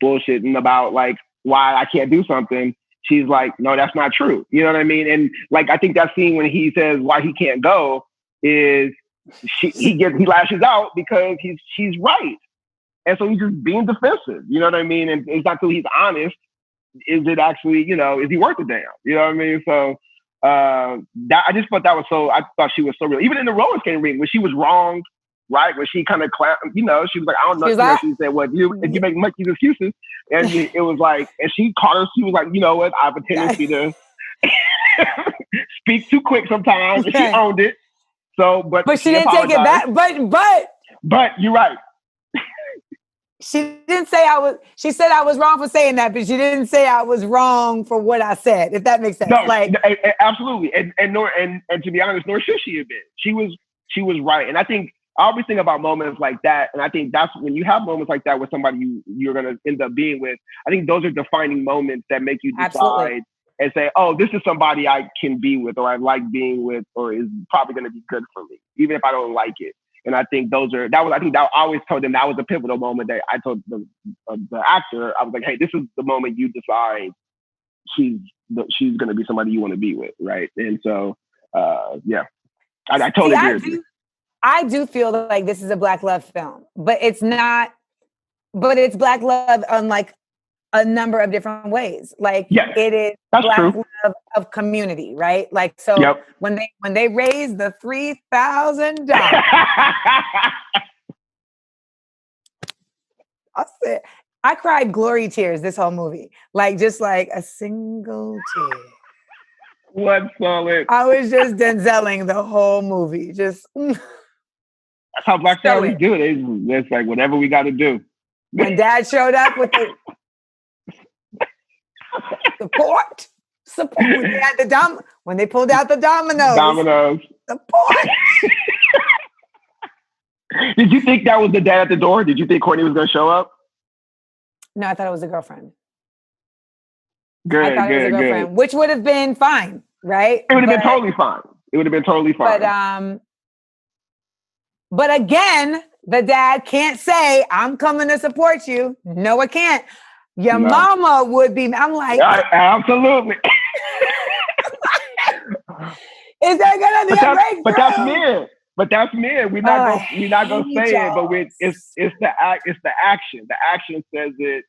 bullshitting about like why I can't do something, she's like, no, that's not true. You know what I mean? And like, I think that scene when he says why he can't go is he lashes out because she's right. And so he's just being defensive. You know what I mean? And it's not till he's honest. Is it actually, is he worth a damn? You know what I mean? So that I just thought I thought she was so real. Even in the roller skating ring, when she was wronged, right? When she kind of she was like, I don't know. She said, well, if you make these excuses. And it was like, and she caught her, she was like, you know what? I have a tendency to speak too quick sometimes. And she owned it. So, but she didn't take it back. But you're right. She didn't say she said I was wrong for saying that, but she didn't say I was wrong for what I said, if that makes sense. No, absolutely. And to be honest, nor should she have been. She was right. And I think I always think about moments like that. And I think that's when you have moments like that with somebody you're going to end up being with. I think those are defining moments that make you decide and say, oh, this is somebody I can be with, or I like being with, or is probably going to be good for me, even if I don't like it. And I think I always told them that was a pivotal moment that I told the actor. I was like, hey, this is the moment you decide she's going to be somebody you want to be with. Right. And so, I totally agree with you. I do feel like this is a Black love film, but it's not, but it's Black love on like a number of different ways. Like it is Black love of community, right? Like, so when they raise the $3,000, I cried glory tears this whole movie. Like, just like a single tear. What solid. I was just Denzeling the whole movie. Just that's how Black families do it. It's like whatever we got to do. When Dad showed up with the support when they pulled out the dominoes. Support. Did you think that was the dad at the door? Did you think Courtney was going to show up? No, I thought it was a girlfriend. Good. Which would have been fine, right? It would have been totally fine. It would have been totally fine. But again, the dad can't say, I'm coming to support you. No, it can't. Your mama would be. I'm like, absolutely. Is that gonna be a breakthrough? But that's men. We're not gonna say it, but it's the action. The action says it.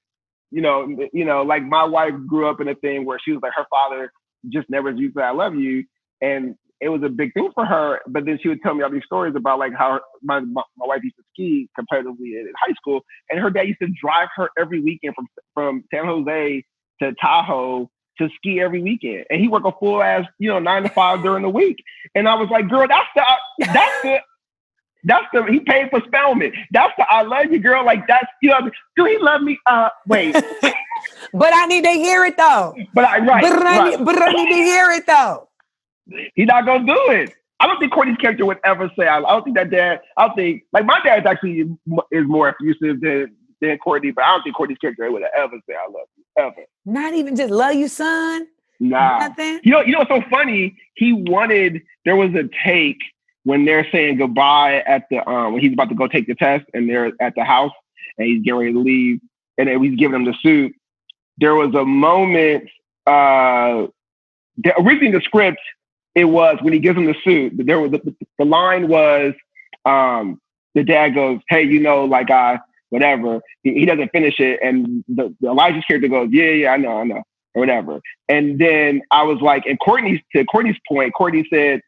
You know, like my wife grew up in a thing where she was like, her father just never used to say, I love you. And it was a big thing for her. But then she would tell me all these stories about like how my wife used to ski competitively in high school. And her dad used to drive her every weekend from San Jose to Tahoe to ski every weekend. And he worked a full ass, 9 to 5 during the week. And I was like, girl, that's the he paid for Spellman. That's the I love you, girl. Like that's do he love me? Wait. But I need to hear it though. But I need to hear it though. He's not gonna do it. I don't think Courtney's character would ever say I don't think that dad. I think like my dad actually is more effusive than Courtney, but I don't think Courtney's character would ever say I love you ever. Not even just love you, son. Nah. Nothing. You know what's so funny? There was a take when they're saying goodbye at the when he's about to go take the test and they're at the house and he's getting ready to leave and then he's giving him the suit. There was a moment originally in the script, it was when he gives him the suit, there was the line was the dad goes, hey, whatever. He doesn't finish it and the Elijah's character goes, yeah, I know, or whatever. And then I was like, and to Courtney's point, Courtney said,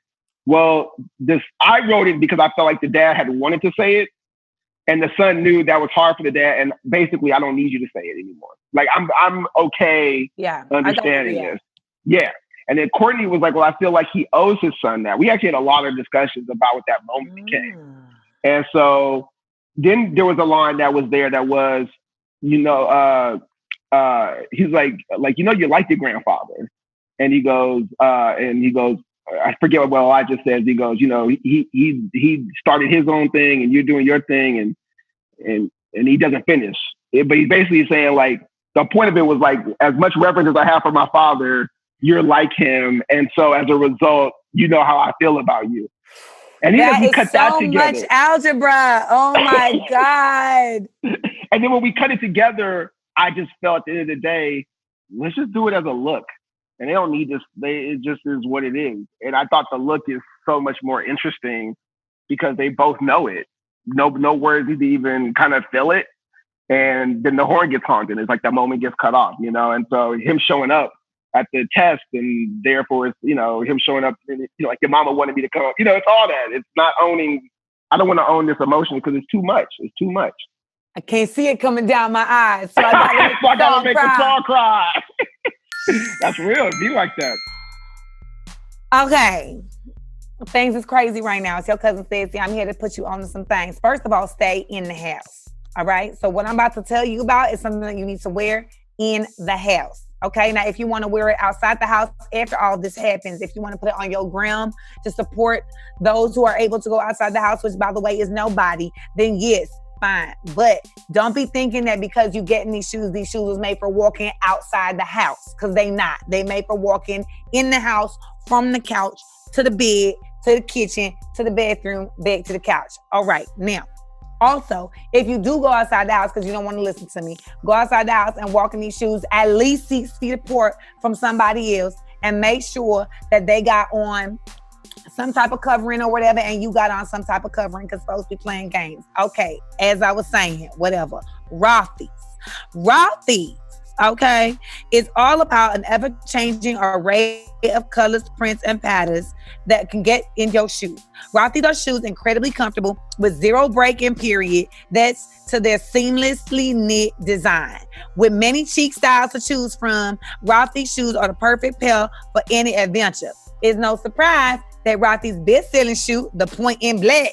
well, I wrote it because I felt like the dad had wanted to say it, and the son knew that was hard for the dad. And basically, I don't need you to say it anymore. Like I'm okay, understanding this. Yeah. And then Courtney was like, well, I feel like he owes his son that. We actually had a lot of discussions about what that moment became. And so then there was a line that was there that was, he's like you like your grandfather, and he goes, I forget what Elijah says. He goes, he started his own thing and you're doing your thing and he doesn't finish. But he's basically saying like, the point of it was like, as much reverence as I have for my father, you're like him. And so as a result, you know how I feel about you. And even that we is cut so that together. much algebra. Oh my God. And then when we cut it together, I just felt at the end of the day, let's just do it as a look. And they don't need this. It just is what it is. And I thought the look is so much more interesting because they both know it. No words need to even kind of feel it. And then the horn gets honked and it's like that moment gets cut off, And so him showing up at the test and therefore it's, him showing up, like your mama wanted me to come up, it's all that. It's not owning. I don't want to own this emotion because it's too much. It's too much. I can't see it coming down my eyes. So I gotta make the song cry. That's real. It'd be like that. Okay. Things is crazy right now. It's your cousin Stacey. I'm here to put you on to some things. First of all, stay in the house. All right. So what I'm about to tell you about is something that you need to wear in the house. Okay. Now, if you want to wear it outside the house after all this happens, if you want to put it on your gram to support those who are able to go outside the house, which by the way is nobody, then yes, fine. But don't be thinking that because you getting these shoes was made for walking outside the house, because they not. They made for walking in the house from the couch to the bed, to the kitchen, to the bathroom, back to the couch. All right. Now, also, if you do go outside the house because you don't want to listen to me, go outside the house and walk in these shoes at least 6 feet apart from somebody else and make sure that they got on some type of covering or whatever and you got on some type of covering because folks be playing games. Okay, as I was saying, whatever. Rothy's, okay, it's all about an ever-changing array of colors, prints, and patterns that can get in your shoes. Rothy's are shoes incredibly comfortable with zero break-in period. That's to their seamlessly knit design. With many chic styles to choose from, Rothy's shoes are the perfect pair for any adventure. It's no surprise that Rothy's best-selling shoe, the Point in Black,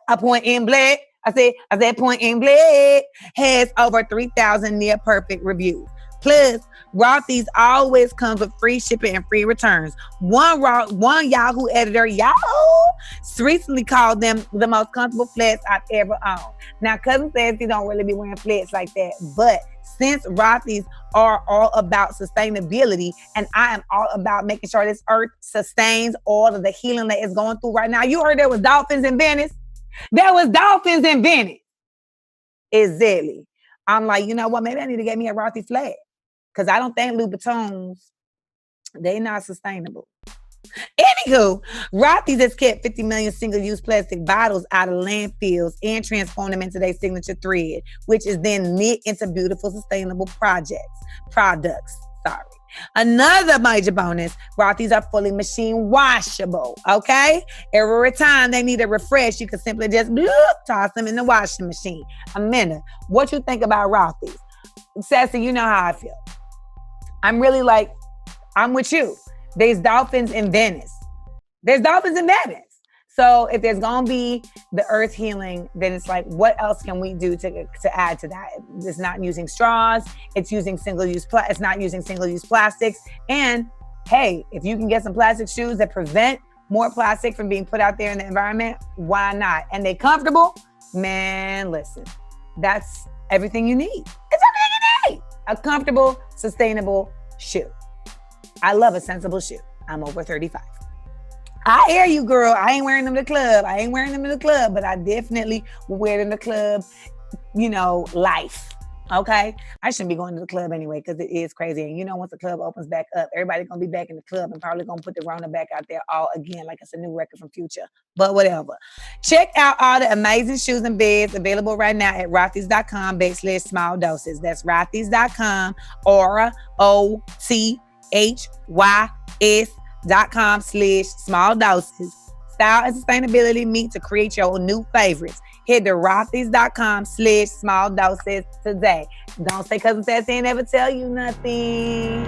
a Point in Black, I said Point in Black, has over 3,000 near perfect reviews. Plus, Rothy's always comes with free shipping and free returns. One Yahoo editor, recently called them the most comfortable flats I've ever owned. Now, Cousin says he don't really be wearing flats like that, but since Rothy's are all about sustainability, and I am all about making sure this earth sustains all of the healing that is going through right now. You heard there was dolphins in Venice? There was dolphins in Venice. Exactly. I'm like, you know what? Maybe I need to get me a Rothy flag because I don't think Louboutins, they not sustainable. Anywho, Rothy's has kept 50 million single-use plastic bottles out of landfills and transformed them into their signature thread, which is then knit into beautiful, sustainable products. Another major bonus, Rothy's are fully machine washable, okay? Every time they need a refresh, you can simply just toss them in the washing machine. Amanda, what you think about Rothy's? Sassy, you know how I feel. I'm with you. There's dolphins in Venice. So if there's going to be the earth healing, then it's like, what else can we do to add to that? It's not using straws. It's using it's not using single-use plastics. And hey, if you can get some plastic shoes that prevent more plastic from being put out there in the environment, why not? And they're comfortable. Man, listen, that's everything you need. It's everything you need. A comfortable, sustainable shoe. I love a sensible shoe. I'm over 35. I hear you, girl. I ain't wearing them to the club. But I definitely will wear them to the club, life. Okay? I shouldn't be going to the club anyway because it is crazy. And once the club opens back up, everybody's going to be back in the club and probably going to put the Rona back out there all again like it's a new record from Future. But whatever. Check out all the amazing shoes and beds available right now at rothys.com/small doses. That's rothys.com or OTHYS.com/small doses. Style and sustainability meet to create your new favorites. Head to rothys.com/small doses today. Don't say Cousin Sassy ain't never tell you nothing.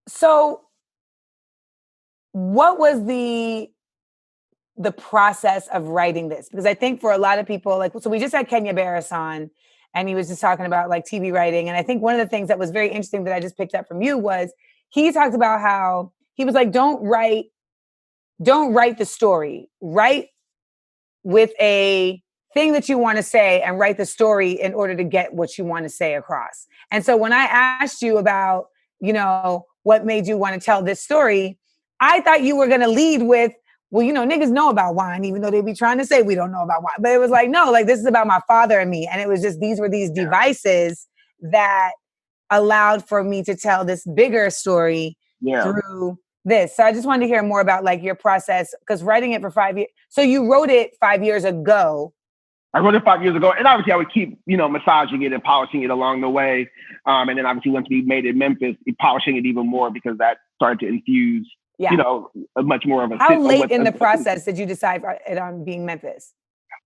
So what was the process of writing this? Because I think for a lot of people, so we just had Kenya Barris on, and he was just talking about like TV writing. And I think one of the things that was very interesting that I just picked up from you was he talked about how he was like, don't write the story, write with a thing that you want to say and write the story in order to get what you want to say across. And so when I asked you about, you know, what made you want to tell this story, I thought you were going to lead with, well, you know, niggas know about wine, even though they be trying to say we don't know about wine. But it was like, no, like this is about my father and me. And it was just, these were these devices that allowed for me to tell this bigger story through this. So I just wanted to hear more about like your process, because writing it for 5 years. So you wrote it 5 years ago. I wrote it 5 years ago, and obviously I would keep, you know, massaging it and polishing it along the way. And then obviously once we made it Memphis, polishing it even more because that started to infuse, you know, a much more of a. How late in the process did you decide it on being Memphis?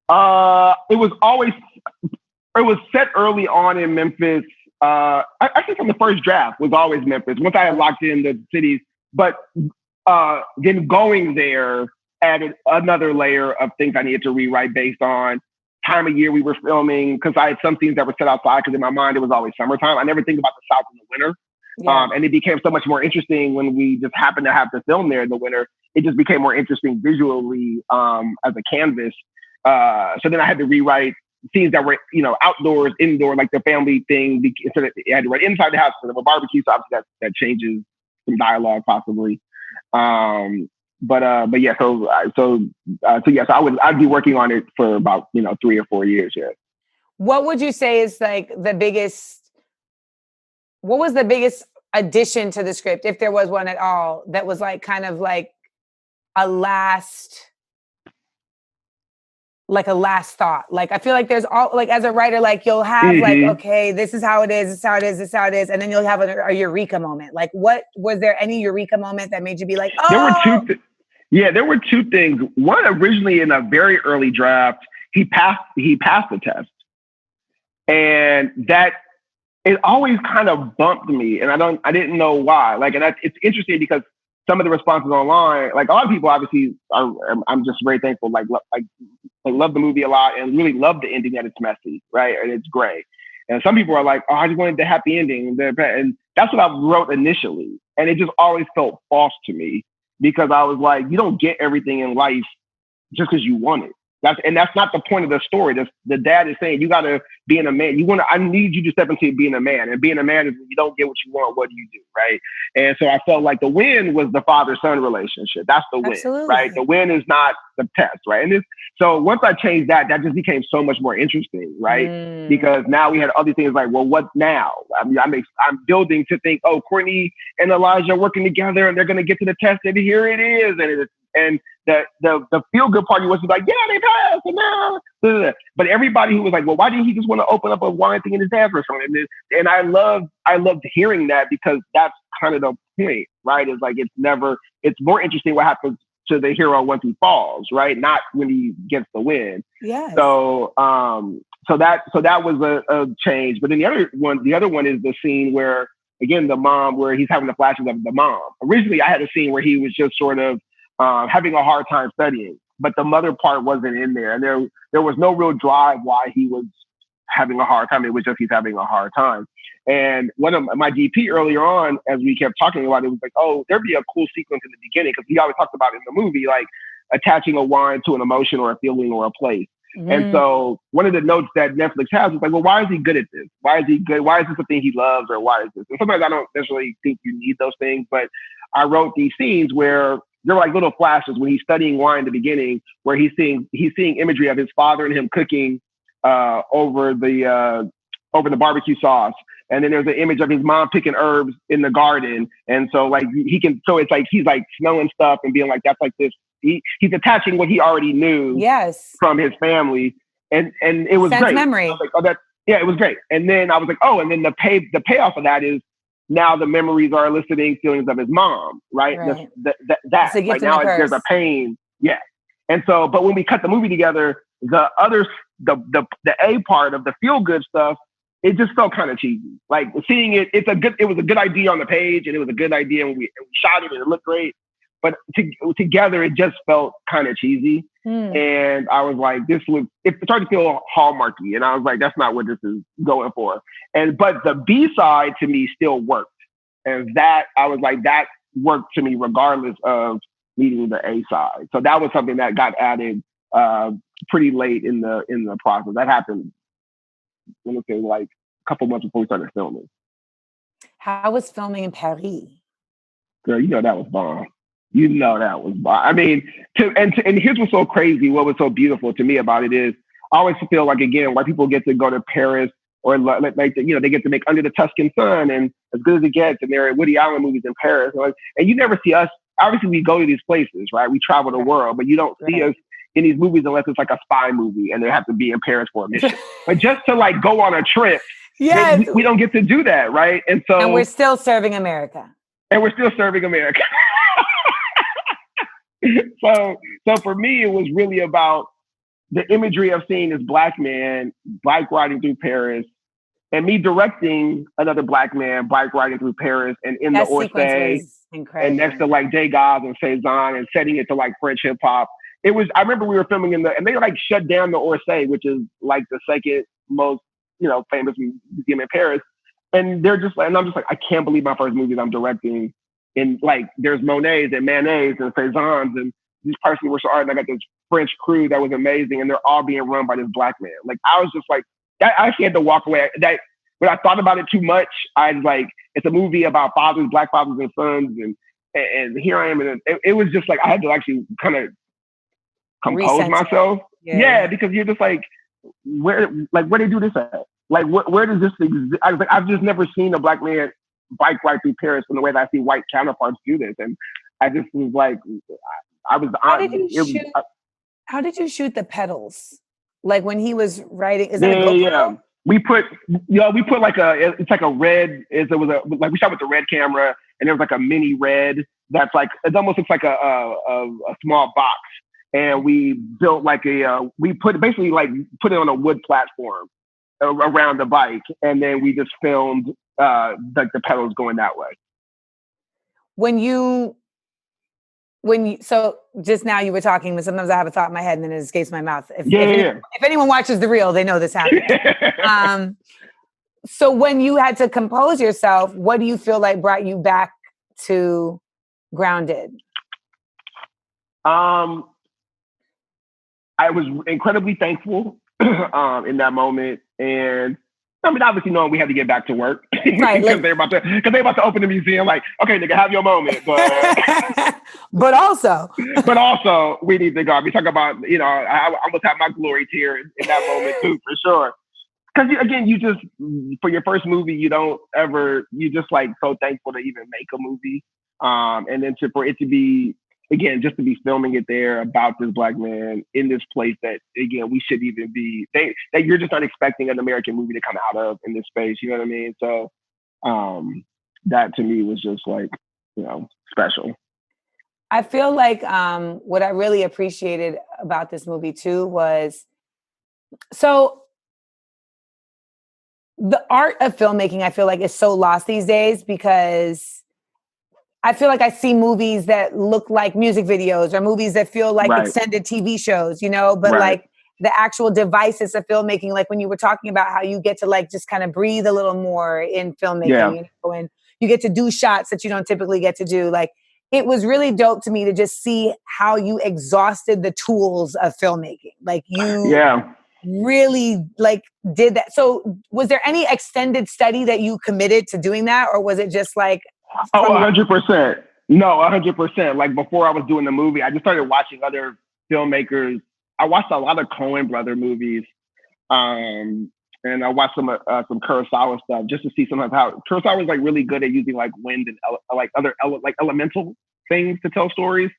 It was set early on in Memphis. Actually, from the first draft was always Memphis. Once I had locked in the cities, but then going there added another layer of things I needed to rewrite based on time of year we were filming, because I had some scenes that were set outside, because in my mind it was always summertime. I never think about the South in the winter. And it became so much more interesting when we just happened to have to film there in the winter. It just became more interesting visually as a canvas. So then I had to rewrite scenes that were, you know, outdoors, indoor, like the family thing. Instead of, I had to write inside the house for a barbecue, so obviously that changes some dialogue possibly. But yeah, so I'd be working on it for about, you know, 3 or 4 years. Yeah. What would you say is like what was the biggest addition to the script, if there was one at all, that was like kind of like a last thought? Like, I feel like there's all, like as a writer, like you'll have like, okay, this is how it is, this is how it is, this is how it is. And then you'll have a Eureka moment. Like, what was there any Eureka moment that made you be like, oh? There were two things. One, originally in a very early draft, he passed the test. And that, it always kind of bumped me. And I didn't know why. Like, and it's interesting because some of the responses online, like a lot of people obviously I'm just very thankful, like love the movie a lot and really love the ending, that it's messy, right? And it's gray. And some people are like, oh, I just wanted the happy ending. And that's what I wrote initially. And it just always felt false to me, because I was like, you don't get everything in life just because you want it. That's not the point of the story. The dad is saying, you got to be a man. I need you to step into being a man. And being a man is when you don't get what you want, what do you do, right? And so I felt like the win was the father-son relationship. That's the win, Absolutely. Right? The win is not the test, right? So once I changed that just became so much more interesting, right? Because now we had other things like, well, what now? I mean, I'm building to think, oh, Courtney and Elijah are working together and they're going to get to the test, and here it is. And the feel good party was like, yeah, they passed, and now. But everybody who was like, well, why didn't he just want to open up a wine thing in his dad's restaurant? And I loved hearing that, because that's kind of the point, right? It's like, it's more interesting what happens to the hero once he falls, right? Not when he gets the win. Yes. So that was a change. But then the other one is the scene where, again, the mom, where he's having the flashes of the mom. Originally, I had a scene where he was just sort of having a hard time studying, but the mother part wasn't in there. And there was no real drive why he was having a hard time. It was just he's having a hard time. And one of my DP earlier on, as we kept talking about it, was like, oh, there'd be a cool sequence in the beginning, because he always talked about in the movie, like attaching a wine to an emotion or a feeling or a place. And so one of the notes that Netflix has is like, well, why is he good at this? Why is he good? Why is this a thing he loves? Or why is this? And sometimes I don't necessarily think you need those things, but I wrote these scenes where there were like little flashes when he's studying wine in the beginning, where he's seeing imagery of his father and him cooking over the barbecue sauce. And then there's an image of his mom picking herbs in the garden. And so like it's like he's like smelling stuff and being like, that's like this. He's attaching what he already knew from his family. And it was great. Memory. I was like, it was great. And then I was like, oh, and then the payoff of that is now the memories are eliciting feelings of his mom, right? That like now there's a pain. Yeah. And so, but when we cut the movie together, the A part of the feel good stuff, it just felt kind of cheesy. Like seeing it, it was a good idea on the page, and it was a good idea when we shot it and it looked great. But together, it just felt kind of cheesy. And I was like, it started to feel hallmarky. And I was like, that's not what this is going for. But the B-side to me still worked. And that, I was like, that worked to me regardless of needing the A side. So that was something that got added pretty late in the process. That happened, let me say, like a couple months before we started filming. How was filming in Paris? Girl, you know that was bomb. You know that was bomb. I mean, and here's what's so crazy. What was so beautiful to me about it is I always feel like, again, white people get to go to Paris or like they get to make Under the Tuscan Sun and As Good as It Gets, and they're at Woody Allen movies in Paris. And you never see us. Obviously, we go to these places, right? We travel the world, but you don't see us in these movies unless it's like a spy movie and they have to be in Paris for a mission. But just to like go on a trip, we don't get to do that, right? And we're still serving America. So for me, it was really about the imagery of seeing this black man bike riding through Paris, and me directing another black man bike riding through Paris and in the Orsay and next to like Degas and Cezanne and setting it to like French hip hop. It was, I remember we were filming and they like shut down the Orsay, which is like the second most, famous museum in Paris. And they're just like, and I'm just like, I can't believe my first movie that I'm directing. And like, there's Monets and Manets and Cezannes and these personally were so art. And I got this French crew that was amazing. And they're all being run by this black man. Like, I was just like, I actually had to walk away. That when I thought about it too much, I was like, it's a movie about fathers, black fathers and sons. And here I am. And it was just like, I had to actually kind of compose myself. Yeah, because you're just like, where they do this at? Like, where does this exist? I was like, I've just never seen a black man bike ride through Paris in the way that I see white counterparts do this. And I just was like, I was honest. How did you shoot the pedals? Like when he was riding, is that a GoPro? Yeah. We put like it's like a red, we shot with the red camera and there was like a mini red that's like, it almost looks like a small box. And we built like we put it on a wood platform around the bike. And then we just filmed the pedals going that way. So just now you were talking, but sometimes I have a thought in my head and then it escapes my mouth. If anyone watches The Real, they know this happened. So when you had to compose yourself, what do you feel like brought you back to grounded? I was incredibly thankful in that moment. And I mean, obviously knowing we had to get back to work because they're about to open the museum. Like, okay, nigga, have your moment, but but also we need to go. We talk about, I almost have my glory tear in that moment too, for sure. Because again, you just for your first movie, you just like so thankful to even make a movie, and then for it to be. Again, just to be filming it there about this black man in this place that, again, we should even be, that you're just not expecting an American movie to come out of in this space. You know what I mean? So that to me was just like, special. I feel like what I really appreciated about this movie too was, so the art of filmmaking, I feel like is so lost these days because I feel like I see movies that look like music videos or movies that feel like extended TV shows, but like the actual devices of filmmaking, like when you were talking about how you get to like just kind of breathe a little more in filmmaking, and you get to do shots that you don't typically get to do. Like it was really dope to me to just see how you exhausted the tools of filmmaking. Like you really like did that. So was there any extended study that you committed to doing that? Or was it just like, 100%. No, 100%. Like before I was doing the movie, I just started watching other filmmakers. I watched a lot of Coen brother movies, and I watched some Kurosawa stuff just to see sometimes how Kurosawa is like really good at using like wind and like other elemental things to tell stories.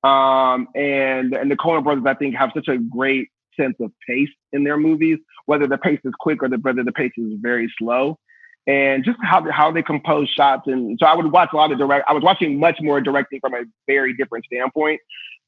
And the Coen brothers, I think, have such a great sense of pace in their movies, whether the pace is quick or whether the pace is very slow. And just how they compose shots. And so I would watch a lot of I was watching much more directing from a very different standpoint.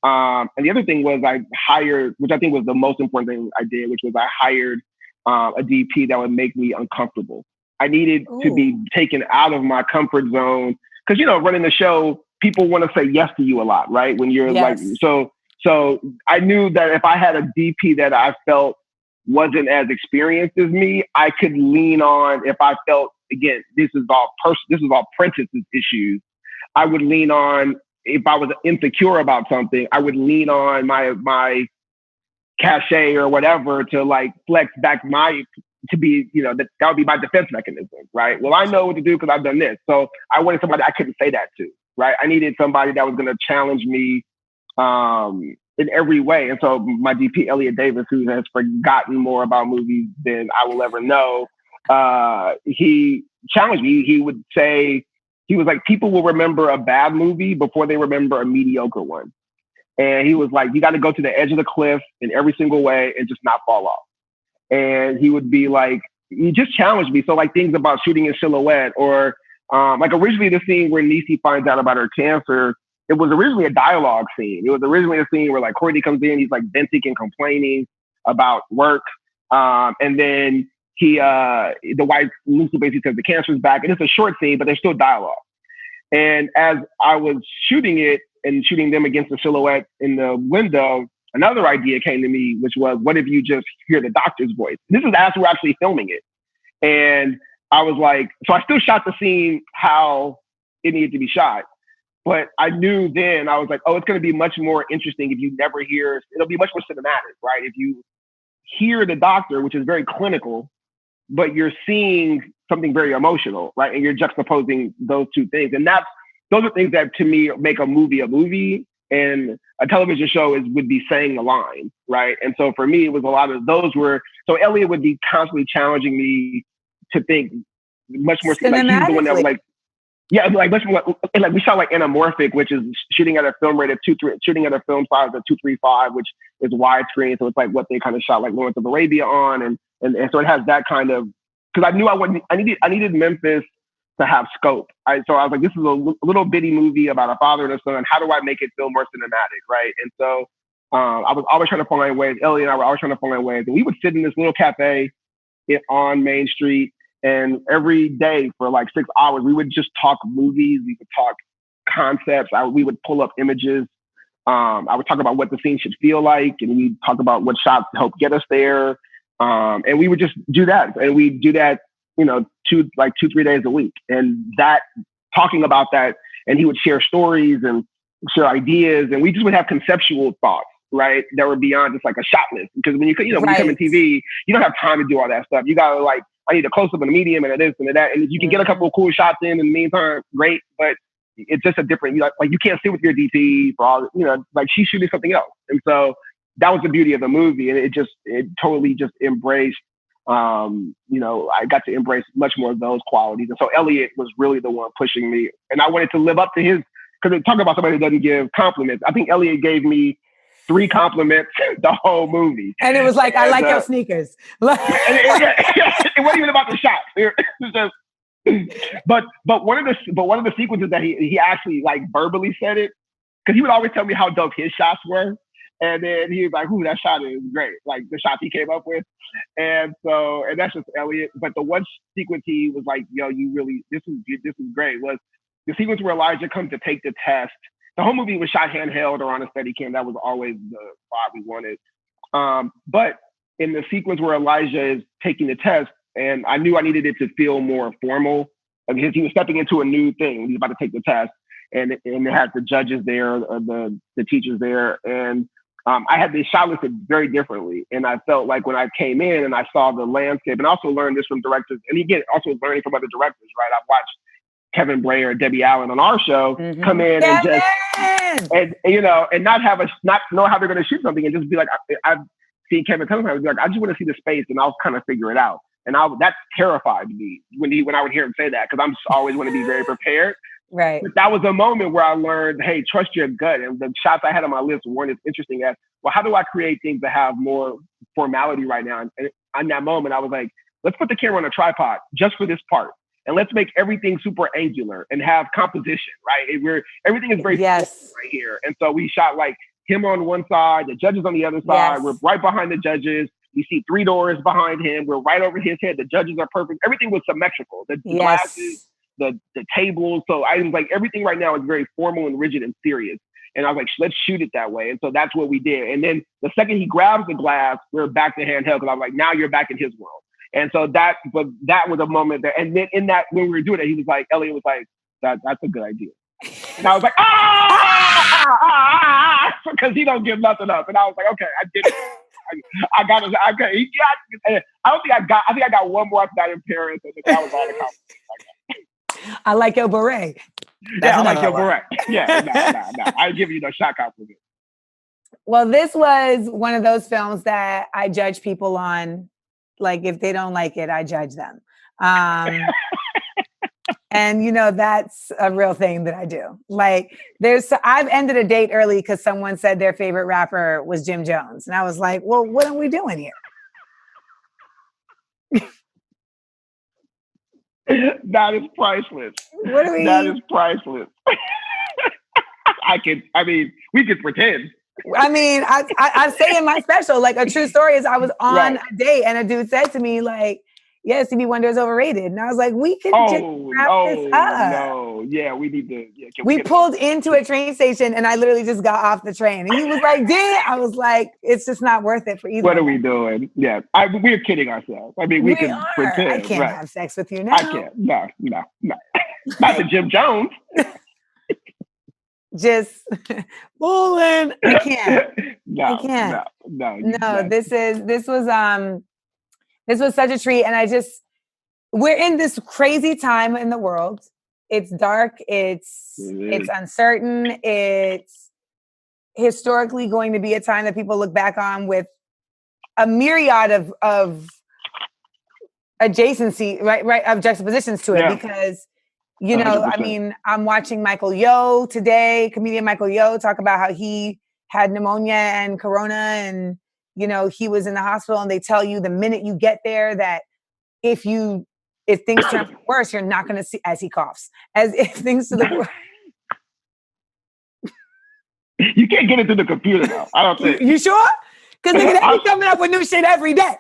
And the other thing was I hired, which I think was the most important thing I did, which was I hired a DP that would make me uncomfortable. I needed to be taken out of my comfort zone. Because, running the show, people want to say yes to you a lot, right? When you're like, so So I knew that if I had a DP that I felt wasn't as experienced as me, I could lean on. If I felt, again, this is all Prentice's issues, I would lean on. If I was insecure about something, I would lean on my cachet or whatever to like flex back to be, that would be my defense mechanism, right? Well, I know what to do because I've done this. So I wanted somebody I couldn't say that to, right? I needed somebody that was going to challenge me in every way. And so my DP, Elliot Davis, who has forgotten more about movies than I will ever know, he challenged me. He would say, he was like, people will remember a bad movie before they remember a mediocre one. And he was like, you got to go to the edge of the cliff in every single way and just not fall off. And he would be like, you just challenged me. So like things about shooting in silhouette, or like originally the scene where Niecy finds out about her cancer, it was originally a dialogue scene. It was originally a scene where like Courtney comes in, he's like venting and complaining about work. And then the wife, Lucy, basically says the cancer's back. And it's a short scene, but there's still dialogue. And as I was shooting it and shooting them against the silhouette in the window, another idea came to me, which was, what if you just hear the doctor's voice? This is as we're actually filming it. And I was like, so I still shot the scene how it needed to be shot. But I knew then, I was like, oh, it's going to be much more interesting if you never hear, it'll be much more cinematic, right? If you hear the doctor, which is very clinical, but you're seeing something very emotional, right? And you're juxtaposing those two things. And those are things that to me make a movie a movie, and a television show would be saying a line, right? And so for me, it was a lot of those so Elliot would be constantly challenging me to think much more, like he's the one that was like, yeah, like much more, like we shot like anamorphic, which is shooting at a film rate of shooting at a film size of 235, which is widescreen. So it's like what they kind of shot like Lawrence of Arabia on, and so it has that kind of, because I knew I needed Memphis to have scope. So I was like, this is a little bitty movie about a father and a son. How do I make it feel more cinematic, right? And so I was always trying to find ways. Ellie and I were always trying to find ways, and we would sit in this little cafe on Main Street. And every day for like 6 hours, we would just talk movies. We would talk concepts. We would pull up images. I would talk about what the scene should feel like. And we'd talk about what shots help get us there. And we would just do that. And we do that, 2-3 days a week. And that, talking about that, and he would share stories and share ideas. And we just would have conceptual thoughts, right? That were beyond just like a shot list. Because when you come in TV, you don't have time to do all that stuff. You got to like, I need a close up and a medium and a this and a that. And if you can get a couple of cool shots in the meantime, great. But it's just a different, like you can't sit with your DP for all, like she's shooting something else. And so that was the beauty of the movie. And it totally just embraced, I got to embrace much more of those qualities. And so Elliot was really the one pushing me. And I wanted to live up to his, because talk about somebody who doesn't give compliments. I think Elliot gave me 3 compliments the whole movie. And it was like, I like your sneakers. It wasn't even about the shots. It was just, but one of the sequences that he actually like verbally said it, because he would always tell me how dope his shots were. And then he was like, ooh, that shot is great. Like the shots he came up with. And that's just Elliot. But the one sequence he was like, yo, this is great, was the sequence where Elijah comes to take the test. The whole movie was shot handheld or on a Steadicam. That was always the vibe we wanted. But in the sequence where Elijah is taking the test, and I knew I needed it to feel more formal, because he was stepping into a new thing. He was about to take the test, and it had the judges there, the teachers there, and I had the shot listed very differently. And I felt like when I came in and I saw the landscape, and also learned this from directors, and again, also learning from other directors, right? I've watched Kevin Blair and Debbie Allen on our show come in and just, and not know how they're going to shoot something, and just be like, I've seen Kevin come and be like, I just want to see the space and I'll kind of figure it out. And that terrified me when I would hear him say that, because I'm just always want to be very prepared. Right. But that was a moment where I learned, hey, trust your gut. And the shots I had on my list weren't as interesting as, well, how do I create things that have more formality right now? And in that moment, I was like, let's put the camera on a tripod just for this part. And let's make everything super angular and have composition, right? Everything is very right here. And so we shot like him on one side, the judges on the other side. Yes. We're right behind the judges. We see 3 doors behind him. We're right over his head. The judges are perfect. Everything was symmetrical. The glasses, the tables. So I was like, everything right now is very formal and rigid and serious. And I was like, let's shoot it that way. And so that's what we did. And then the second he grabs the glass, we're back to handheld because I was like, now you're back in his world. And so that was a moment there. And then in that, when we were doing it, he was like, Elliot was like, that's a good idea. And I was like, because he don't give nothing up. And I was like, okay, I did it. I got it. Okay, he got it. I think I got one more after that in Paris, and that was all the compliment. I like your beret. I like your beret. Yeah, no. I give you no shot compliment. Well, this was one of those films that I judge people on. Like, if they don't like it, I judge them. And, that's a real thing that I do. Like, I've ended a date early because someone said their favorite rapper was Jim Jones. And I was like, well, what are we doing here? That is priceless. That is priceless. We could pretend. I say in my special, like, a true story is I was on a date and a dude said to me, like, yeah, Stevie Wonder is overrated. And I was like, we could just wrap this up. No. Yeah, we need to. Yeah, we pulled into a train station and I literally just got off the train. And he was like, damn. I was like, it's just not worth it for either. What are we doing? Yeah, we're kidding ourselves. We can pretend. I can't have sex with you now. I can't. No. Not the Jim Jones. Just bullying. I can't. No. This was such a treat. And we're in this crazy time in the world. It's dark. It's uncertain. It's historically going to be a time that people look back on with a myriad of adjacency, right, of juxtapositions to it. Yeah. Because, 100%. I'm watching Michael Yo today, comedian Michael Yo, talk about how he had pneumonia and corona and, he was in the hospital, and they tell you the minute you get there that if things turn worse, you're not going to see, as he coughs, as if things to the worst. You can't get it through the computer now. I don't think. You sure? Because they be coming up with new shit every day.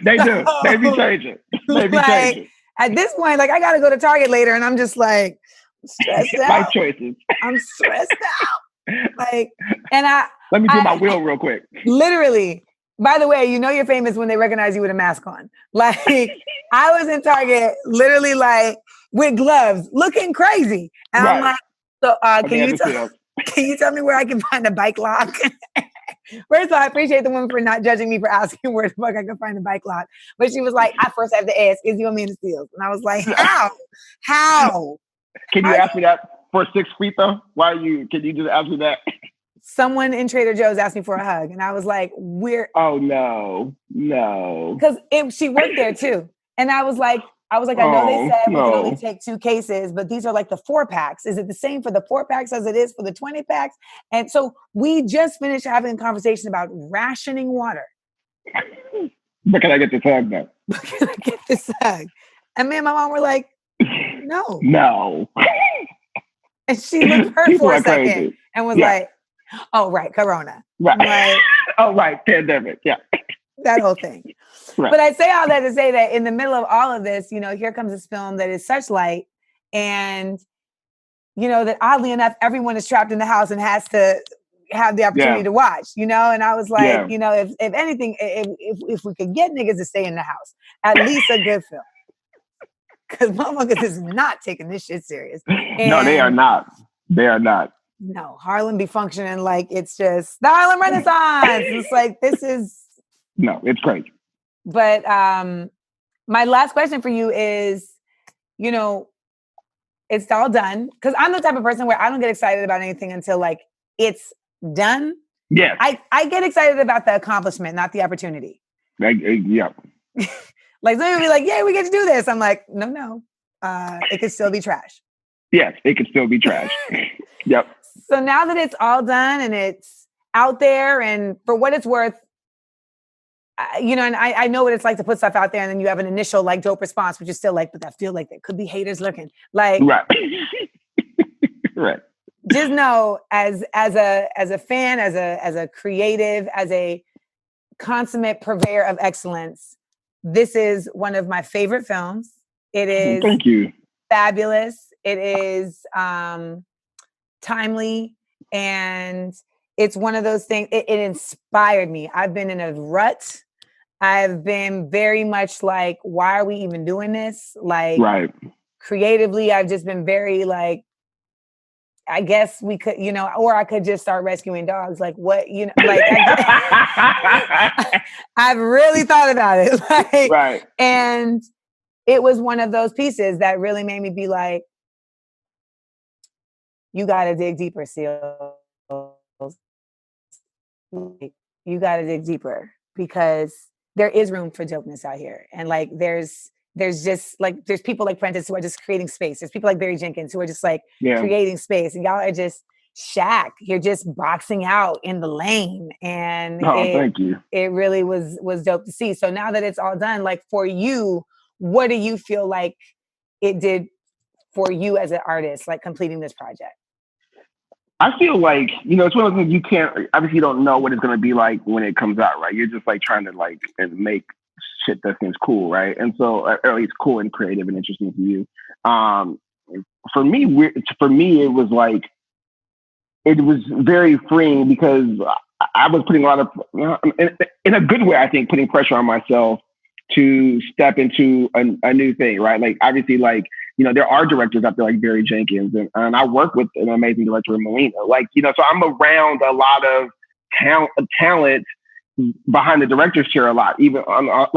They do. They be changing. Changing. At this point, like, I got to go to Target later, and I'm just like stressed out. My choices. I'm stressed out. Like, let me do my wheel real quick. Literally. By the way, you're famous when they recognize you with a mask on. Like, I was in Target, literally, like, with gloves, looking crazy. And I'm like, so can you tell me where I can find a bike lock? First of all, I appreciate the woman for not judging me for asking where the fuck I can find a bike lock. But she was like, I first have to ask, is you a man of steals? And I was like, how? Can you ask me that for 6 feet though? Can you just ask me that? Someone in Trader Joe's asked me for a hug, and I was like, oh, no. Because she worked there too. And I was like, I know they said we can only take 2 cases, but these are like the 4-packs. Is it the same for the 4-packs as it is for the 20-packs? And so we just finished having a conversation about rationing water. But can I get this hug though? Can I get this hug? And me and my mom were like, no. No. And she looked hurt for a second and was like, oh, right, Corona. Right. Like, oh, right, pandemic. Yeah. That whole thing. Right. But I say all that to say that in the middle of all of this, here comes this film that is such light, and, that oddly enough, everyone is trapped in the house and has to have the opportunity to watch, And I was like, if anything, if we could get niggas to stay in the house, at least a good film. Because motherfuckers is not taking this shit serious. And no, they are not. They are not. No, Harlem be functioning like it's just the Harlem Renaissance. It's like, this is... No, it's crazy. But my last question for you is, it's all done. Because I'm the type of person where I don't get excited about anything until, like, it's done. Yeah. I get excited about the accomplishment, not the opportunity. Yeah. Like, some people be like, yeah, we get to do this. I'm like, no. It could still be trash. Yes, it could still be trash. Yep. So now that it's all done and it's out there, and for what it's worth, and I know what it's like to put stuff out there, and then you have an initial like dope response, which is still like, but I feel like there could be haters lurking. Like, right. Right. Just know, as a fan, as a creative, as a consummate purveyor of excellence, this is one of my favorite films. It is. Thank you. Fabulous. It is timely. And it's one of those things, it inspired me. I've been in a rut. I've been very much like, why are we even doing this? Like, right. Creatively, I've just been very like, I guess we could, or I could just start rescuing dogs. Like what, like I've really thought about it. Like, right. And it was one of those pieces that really made me be like, you got to dig deeper, Seals. You got to dig deeper because there is room for dopeness out here. And like, there's just like, there's people like Prentice who are just creating space. There's people like Barry Jenkins who are just like creating space. And y'all are just Shaq. You're just boxing out in the lane. And thank you. It really was dope to see. So now that it's all done, like for you, what do you feel like it did for you as an artist, like completing this project? I feel like, it's one of those things you can't, obviously you don't know what it's going to be like when it comes out, right? You're just like trying to like make shit that seems cool, right? And so, or at least cool and creative and interesting to you. For me, it was like, it was very freeing because I was putting a lot of, in a good way, I think, putting pressure on myself to step into a new thing, right? Like, obviously, like, there are directors out there like Barry Jenkins, and I work with an amazing director in Melina. Like, so I'm around a lot of talent behind the director's chair a lot, even on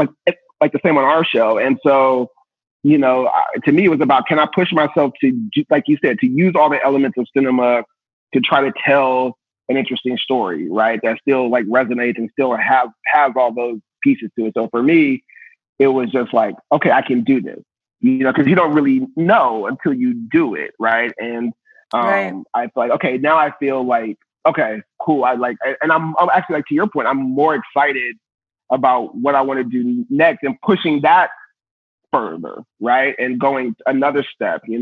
like the same on our show. And so, to me, it was about, can I push myself to, like you said, to use all the elements of cinema to try to tell an interesting story, right? That still like resonates and still has all those pieces to it. So for me, it was just like, okay, I can do this, because you don't really know until you do it, right? And I feel like, okay, now I feel like, okay, cool. I'm actually, like, to your point, I'm more excited about what I want to do next and pushing that further, right? And going another step, and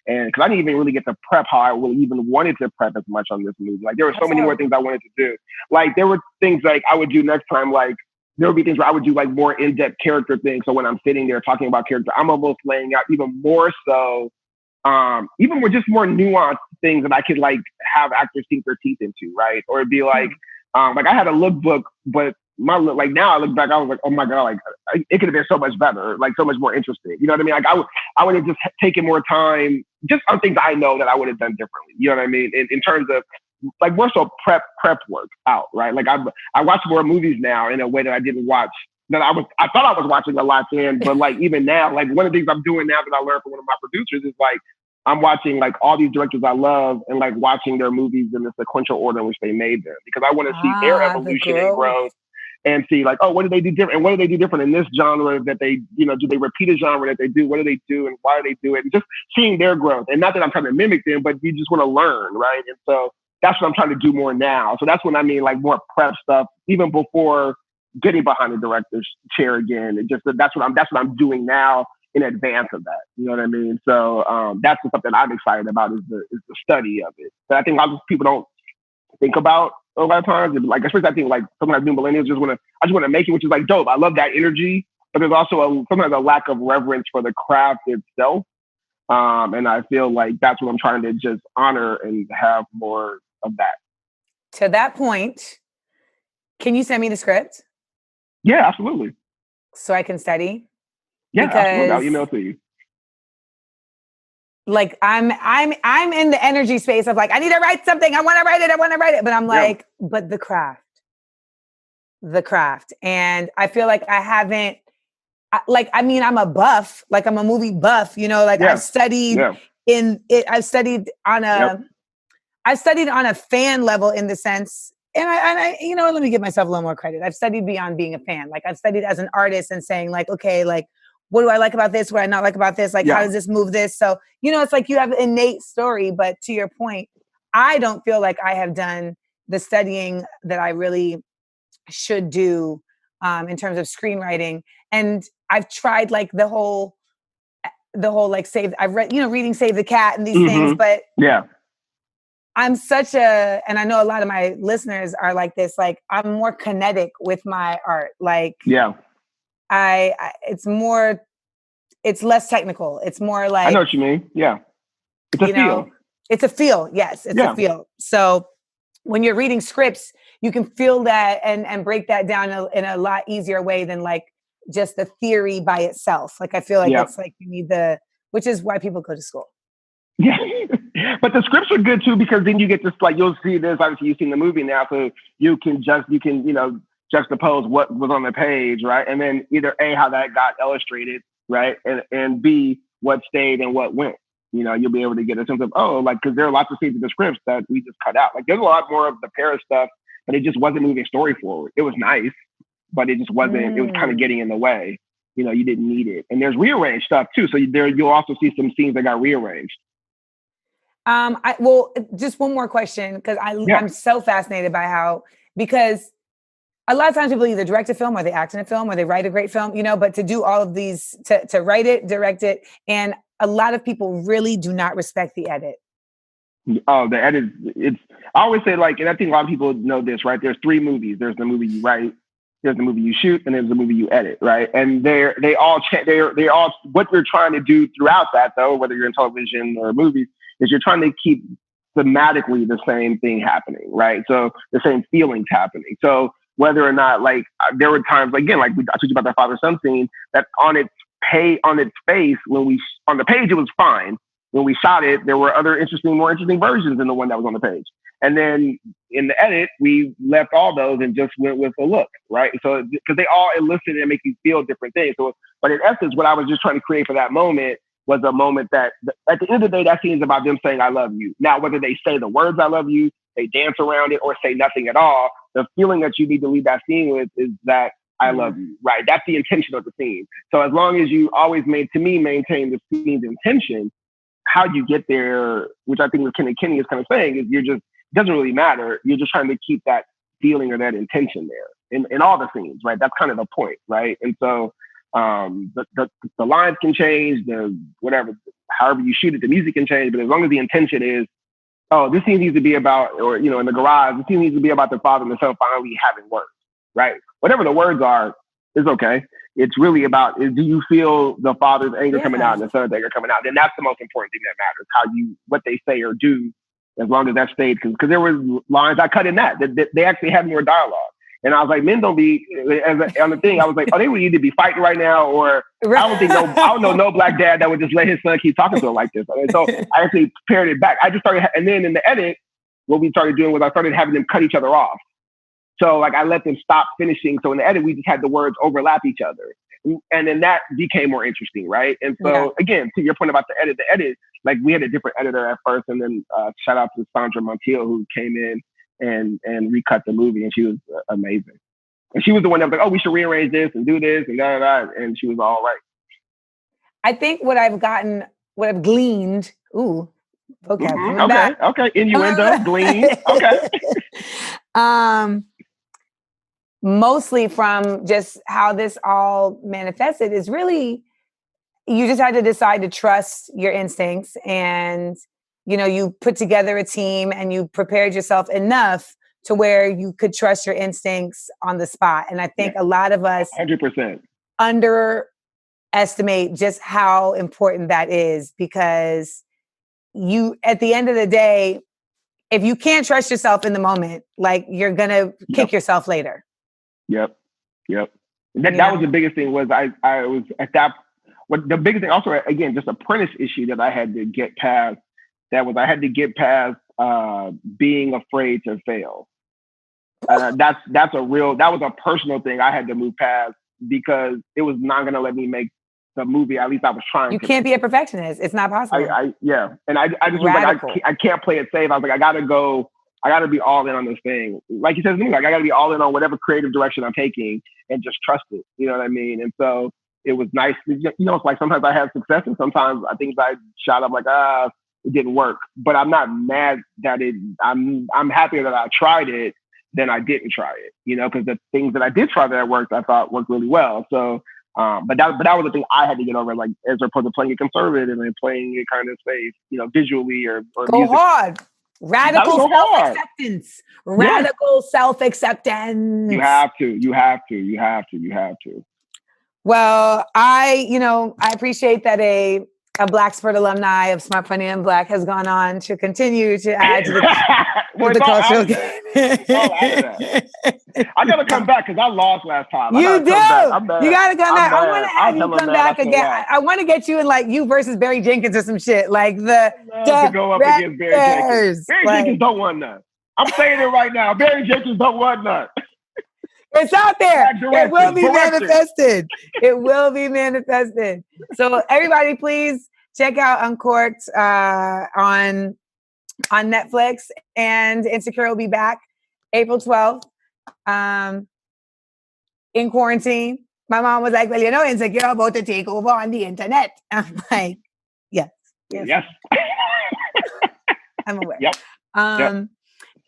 because I didn't even really get to prep how I really even wanted to prep as much on this movie. Like, there were so many more things I wanted to do. Like, there were things like I would do next time, like there would be things where I would do like more in-depth character things. So when I'm sitting there talking about character, I'm almost laying out even more so, even with just more nuanced things that I could like have actors sink their teeth into, right? Or it'd be like, like I had a lookbook, but like now I look back, I was like, oh my God, like it could have been so much better, like so much more interesting. You know what I mean? Like I would have just taken more time just on things I know that I would have done differently. You know what I mean? In terms of like more so prep work out, right? Like I watch more movies now in a way that I didn't watch, that I thought I was watching a lot then, but like even now, like one of the things I'm doing now that I learned from one of my producers is like, I'm watching like all these directors I love and like watching their movies in the sequential order in which they made them, because I want to see their evolution and growth and see like, oh, what do they do different? And what do they do different in this genre that they, do they repeat a genre that they do? What do they do and why do they do it? And just seeing their growth. And not that I'm trying to mimic them, but you just want to learn, right? And so that's what I'm trying to do more now. So that's when I mean like more prep stuff, even before getting behind the director's chair again. It just that's what I'm doing now in advance of that. You know what I mean? So that's something I'm excited about is the study of it. But I think a lot of people don't think about a lot of times. Like, especially I think like something like new millennials I just want to make it, which is like dope. I love that energy, but there's also sometimes a lack of reverence for the craft itself. And I feel like that's what I'm trying to just honor and have more of that. To that point, can you send me the script? Yeah, absolutely. So I can study? Yeah, absolutely. I'll email it to you. Like I'm in the energy space of like, I need to write something. I want to write it. But I'm like, but the craft. And I feel like I haven't, I'm a buff, like I'm a movie buff, I've studied I've studied on a fan level in the sense, and I let me give myself a little more credit. I've studied beyond being a fan. Like I've studied as an artist and saying like, okay, like, what do I like about this? What do I not like about this? Like, how does this move this? So, it's like you have an innate story, but to your point, I don't feel like I have done the studying that I really should do in terms of screenwriting. And I've tried like the whole like I've read, reading Save the Cat and these things, but I'm and I know a lot of my listeners are like this, like I'm more kinetic with my art. Like, it's less technical. It's more like, I know what you mean. Yeah. It's a feel. It's a feel. Yes, it's a feel. So when you're reading scripts, you can feel that and break that down in a lot easier way than like just the theory by itself. Like I feel like it's like you need which is why people go to school. Yeah. But the scripts are good too, because then you get this, like, you'll see this, obviously you've seen the movie now, so you can juxtapose what was on the page, right? And then either A, how that got illustrated, right? And B, what stayed and what went. You'll be able to get a sense of, because there are lots of scenes in the scripts that we just cut out. Like there's a lot more of the Paris stuff, but it just wasn't moving story forward. It was nice, but it just wasn't, it was kind of getting in the way. You didn't need it. And there's rearranged stuff too. So you'll also see some scenes that got rearranged. Just one more question, because I'm so fascinated by because a lot of times people either direct a film or they act in a film or they write a great film, but to do all of these, to write it, direct it, and a lot of people really do not respect the edit. Oh, the edit, I always say, like, and I think a lot of people know this, right? There's 3 movies. There's the movie you write, there's the movie you shoot, and there's the movie you edit, right? And they're all what you're trying to do throughout that, though, whether you're in television or movies, is you're trying to keep thematically the same thing happening, right? So the same feelings happening. So whether or not, like, there were times, again, like I told you about that father-son scene, that on its face, on the page, it was fine. When we shot it, there were other more interesting versions than the one that was on the page. And then in the edit, we left all those and just went with a look, right? So, because they all elicit and make you feel different things. So, but in essence, what I was just trying to create for that moment was a moment that, at the end of the day, that scene is about them saying, I love you. Now, whether they say the words, I love you, they dance around it, or say nothing at all, the feeling that you need to leave that scene with is that I love you, right? That's the intention of the scene. So as long as you always maintain the scene's intention, how you get there, which I think what Kenny is kind of saying, is it doesn't really matter. You're just trying to keep that feeling or that intention there in all the scenes, right? That's kind of the point, right? And so the lines can change, however you shoot it, the music can change, but as long as the intention is, this scene needs to be about, or, in the garage, this scene needs to be about the father and the son finally having words, right? Whatever the words are, is okay. It's really about, do you feel the father's anger coming out and the son's anger coming out? And that's the most important thing that matters, what they say or do, as long as that stayed. Because there were lines I cut in that they actually had more dialogue. And I was like, men don't be, on the thing, I was like, they would either be fighting right now, or I don't know no black dad that would just let his son keep talking to him like this. And so I actually paired it back. I just started, and then in the edit, what we started doing was I started having them cut each other off. So like I let them stop finishing. So in the edit, we just had the words overlap each other. And then that became more interesting, right? And so again, to your point about the edit, like we had a different editor at first, and then shout out to Sandra Montiel, who came in and recut the movie, and she was amazing. And she was the one that was like, we should rearrange this and do this and da. And she was all right. I think what I've gleaned, okay, innuendo, glean, okay. Mostly from just how this all manifested is really, you just had to decide to trust your instincts, and you put together a team and you prepared yourself enough to where you could trust your instincts on the spot. And I think a lot of us 100% underestimate just how important that is, because at the end of the day, if you can't trust yourself in the moment, like you're going to kick yourself later. Yep. That was the biggest thing. Was I was at that. What the biggest thing also, again, just apprentice issue that I had to get past. I had to get past being afraid to fail. That was a personal thing I had to move past, because it was not going to let me make the movie. At least I was trying. You can't be a perfectionist. It's not possible. And I just was like, I can't play it safe. I was like, I got to be all in on this thing. Like you said, like I got to be all in on whatever creative direction I'm taking and just trust it. You know what I mean? And so it was nice. It's like sometimes I have success, and sometimes I think I shot up like, it didn't work. But I'm not mad that I'm happier that I tried it than I didn't try it. Because the things that I did try that worked, I thought worked really well. So, but that was the thing I had to get over, like, as opposed to playing it conservative and playing it kind of safe, visually or go music. hard. Radical self-acceptance. Radical self-acceptance. You have to. Well, I appreciate that a a Blackspert alumni of Smart, Funny, and Black, has gone on to continue to add to the, the cultural game. I gotta come back because I lost last time. You do. You gotta come back. I want to have you come back again. I want to get you in like you versus Barry Jenkins or some shit. Like to go up against Barry Jenkins. Barry Jenkins don't want none. I'm saying it right now. Barry Jenkins don't want none. It's out there. It will be manifested. It will be manifested. So everybody, please check out Uncorked on Netflix, and Insecure will be back April 12th. In quarantine, my mom was like, "Well, you know, Insecure about to take over on the internet." I'm like, "Yes. I'm aware." Yep.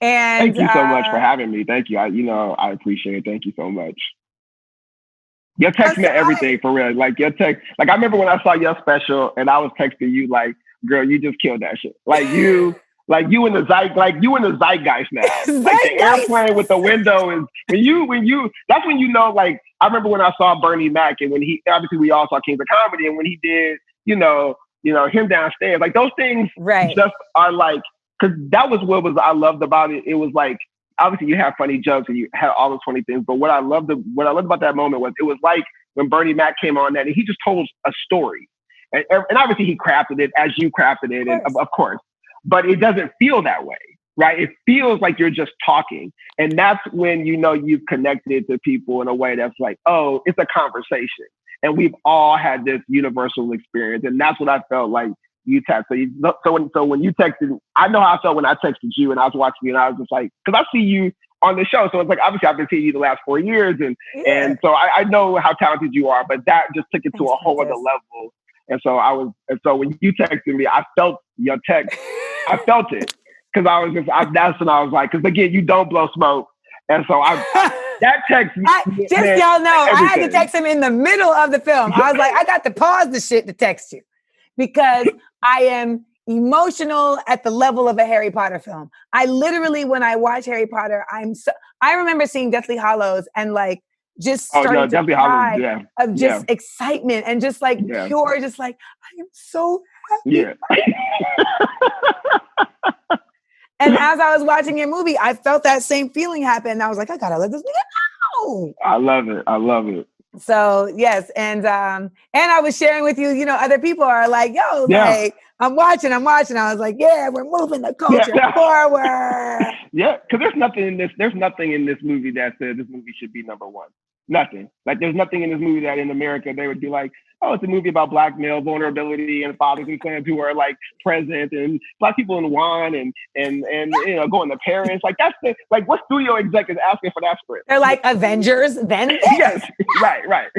And thank you so much for having me. Thank you. I appreciate it. Thank you so much. Your text meant everything for real. Like your text, like I remember when I saw your special and I was texting you like, "Girl, you just killed that shit." Like you in the zeitgeist now. Like the airplane with the window is when you that's when you know, like I remember when I saw Bernie Mac and when he obviously we all saw Kings of Comedy and when he did, him downstairs, like those things just are like, because that was what I loved about it. It was like, obviously you have funny jokes and you had all those funny things, but what I loved about that moment was it was like when Bernie Mac came on that and he just told a story. And obviously he crafted it as you crafted it, and of course, but it doesn't feel that way, right? It feels like you're just talking. And that's when you've connected to people in a way that's like, oh, it's a conversation. And we've all had this universal experience. And that's what I felt like you texted. So when you texted, I know how I felt when I texted you and I was watching you and I was just like, because I see you on the show. So it's like, obviously I've been seeing you the last 4 years and so I know how talented you are, but that just took it to a whole other level. And so when you texted me, I felt your text. I felt it because that's when I was like, because again, you don't blow smoke. And so that text. Y'all know, everything. I had to text him in the middle of the film. I was like, I got to pause the shit to text you because I am emotional at the level of a Harry Potter film. I literally, when I watch Harry Potter, I remember seeing Deathly Hallows and like, just starting to cry of just excitement and just like pure, just like, I am so happy. Yeah. And as I was watching your movie, I felt that same feeling happen. And I was like, I gotta let this nigga know. I love it. So yes. And I was sharing with you, other people are like, yo, like I'm watching. I was like, yeah, we're moving the culture forward. Yeah. Cause there's nothing in this movie that says this movie should be number one. Nothing. Like there's nothing in this movie that in America they would be like, oh, it's a movie about Black male vulnerability and fathers and sons who are like present and Black people in wine and going to Paris. Like that's what studio exec is asking for that script? They're like Avengers, then yes. Right.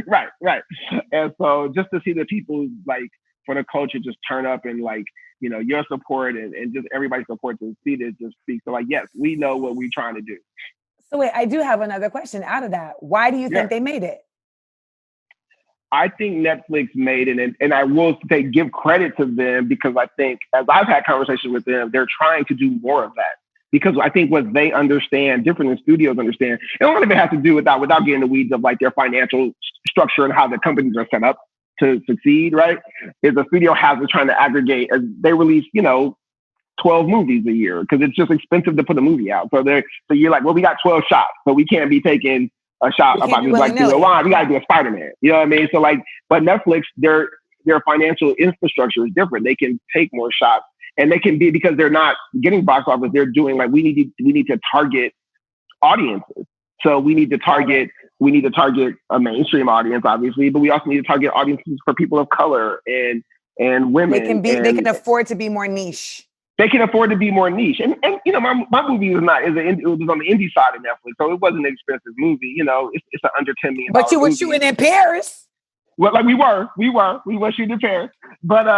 And so just to see the people like for the culture just turn up and like, your support and just everybody's support to see this just speaks. So like, yes, we know what we're trying to do. So wait, I do have another question out of that. Why do you think they made it? I think Netflix made it, and I will say give credit to them because I think as I've had conversations with them, they're trying to do more of that. Because I think what they understand, different than studios understand, and a lot of it has to do without getting in the weeds of like their financial structure and how the companies are set up to succeed, right? Is the studio has been trying to aggregate as they release, 12 movies a year because it's just expensive to put a movie out. So you're like, well, we got 12 shots, so we can't be taking a shot about this like do a line. We got to do a Spider-Man. You know what I mean? So like, but Netflix, their financial infrastructure is different. They can take more shots, and they can be because they're not getting box office. They're doing like we need to target audiences. So we need to target a mainstream audience, obviously, but we also need to target audiences for people of color and women. They can afford to be more niche. They can afford to be more niche. And my movie it was on the indie side of Netflix, so it wasn't an expensive movie. It's an under $10 million. But you were shooting in Paris. Well, like we were shooting in Paris. But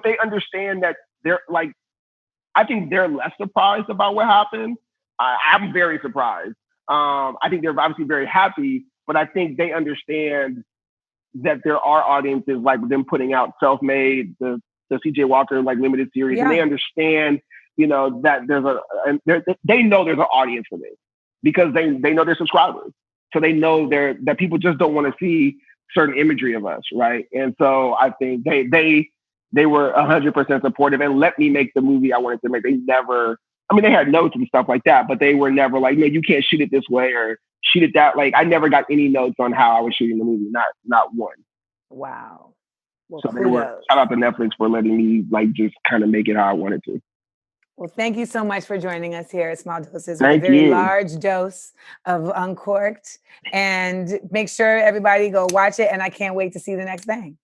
they understand that they're like, I think they're less surprised about what happened. I'm very surprised. I think they're obviously very happy, but I think they understand that there are audiences like them putting out Self-Made, the CJ Walker like limited series, and they understand, that they know there's an audience for this because they know their subscribers. So they know that people just don't want to see certain imagery of us, right? And so I think they were 100% supportive and let me make the movie I wanted to make. They never, I mean, they had notes and stuff like that, but they were never like, no, you can't shoot it this way or shoot it that. Like, I never got any notes on how I was shooting the movie, not one. Wow. Well, so they were, shout out to Netflix for letting me like just kind of make it how I wanted to. Well, thank you so much for joining us here at Small Doses with a very large dose of Uncorked. And make sure everybody go watch it. And I can't wait to see the next thing.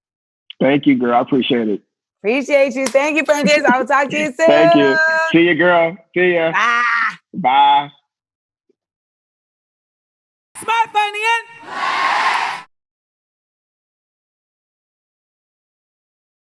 Thank you, girl. I appreciate it. Appreciate you. Thank you, Prentice. I will talk to you soon. Thank you. See you, girl. See ya. Bye. Bye. Smart, funny, and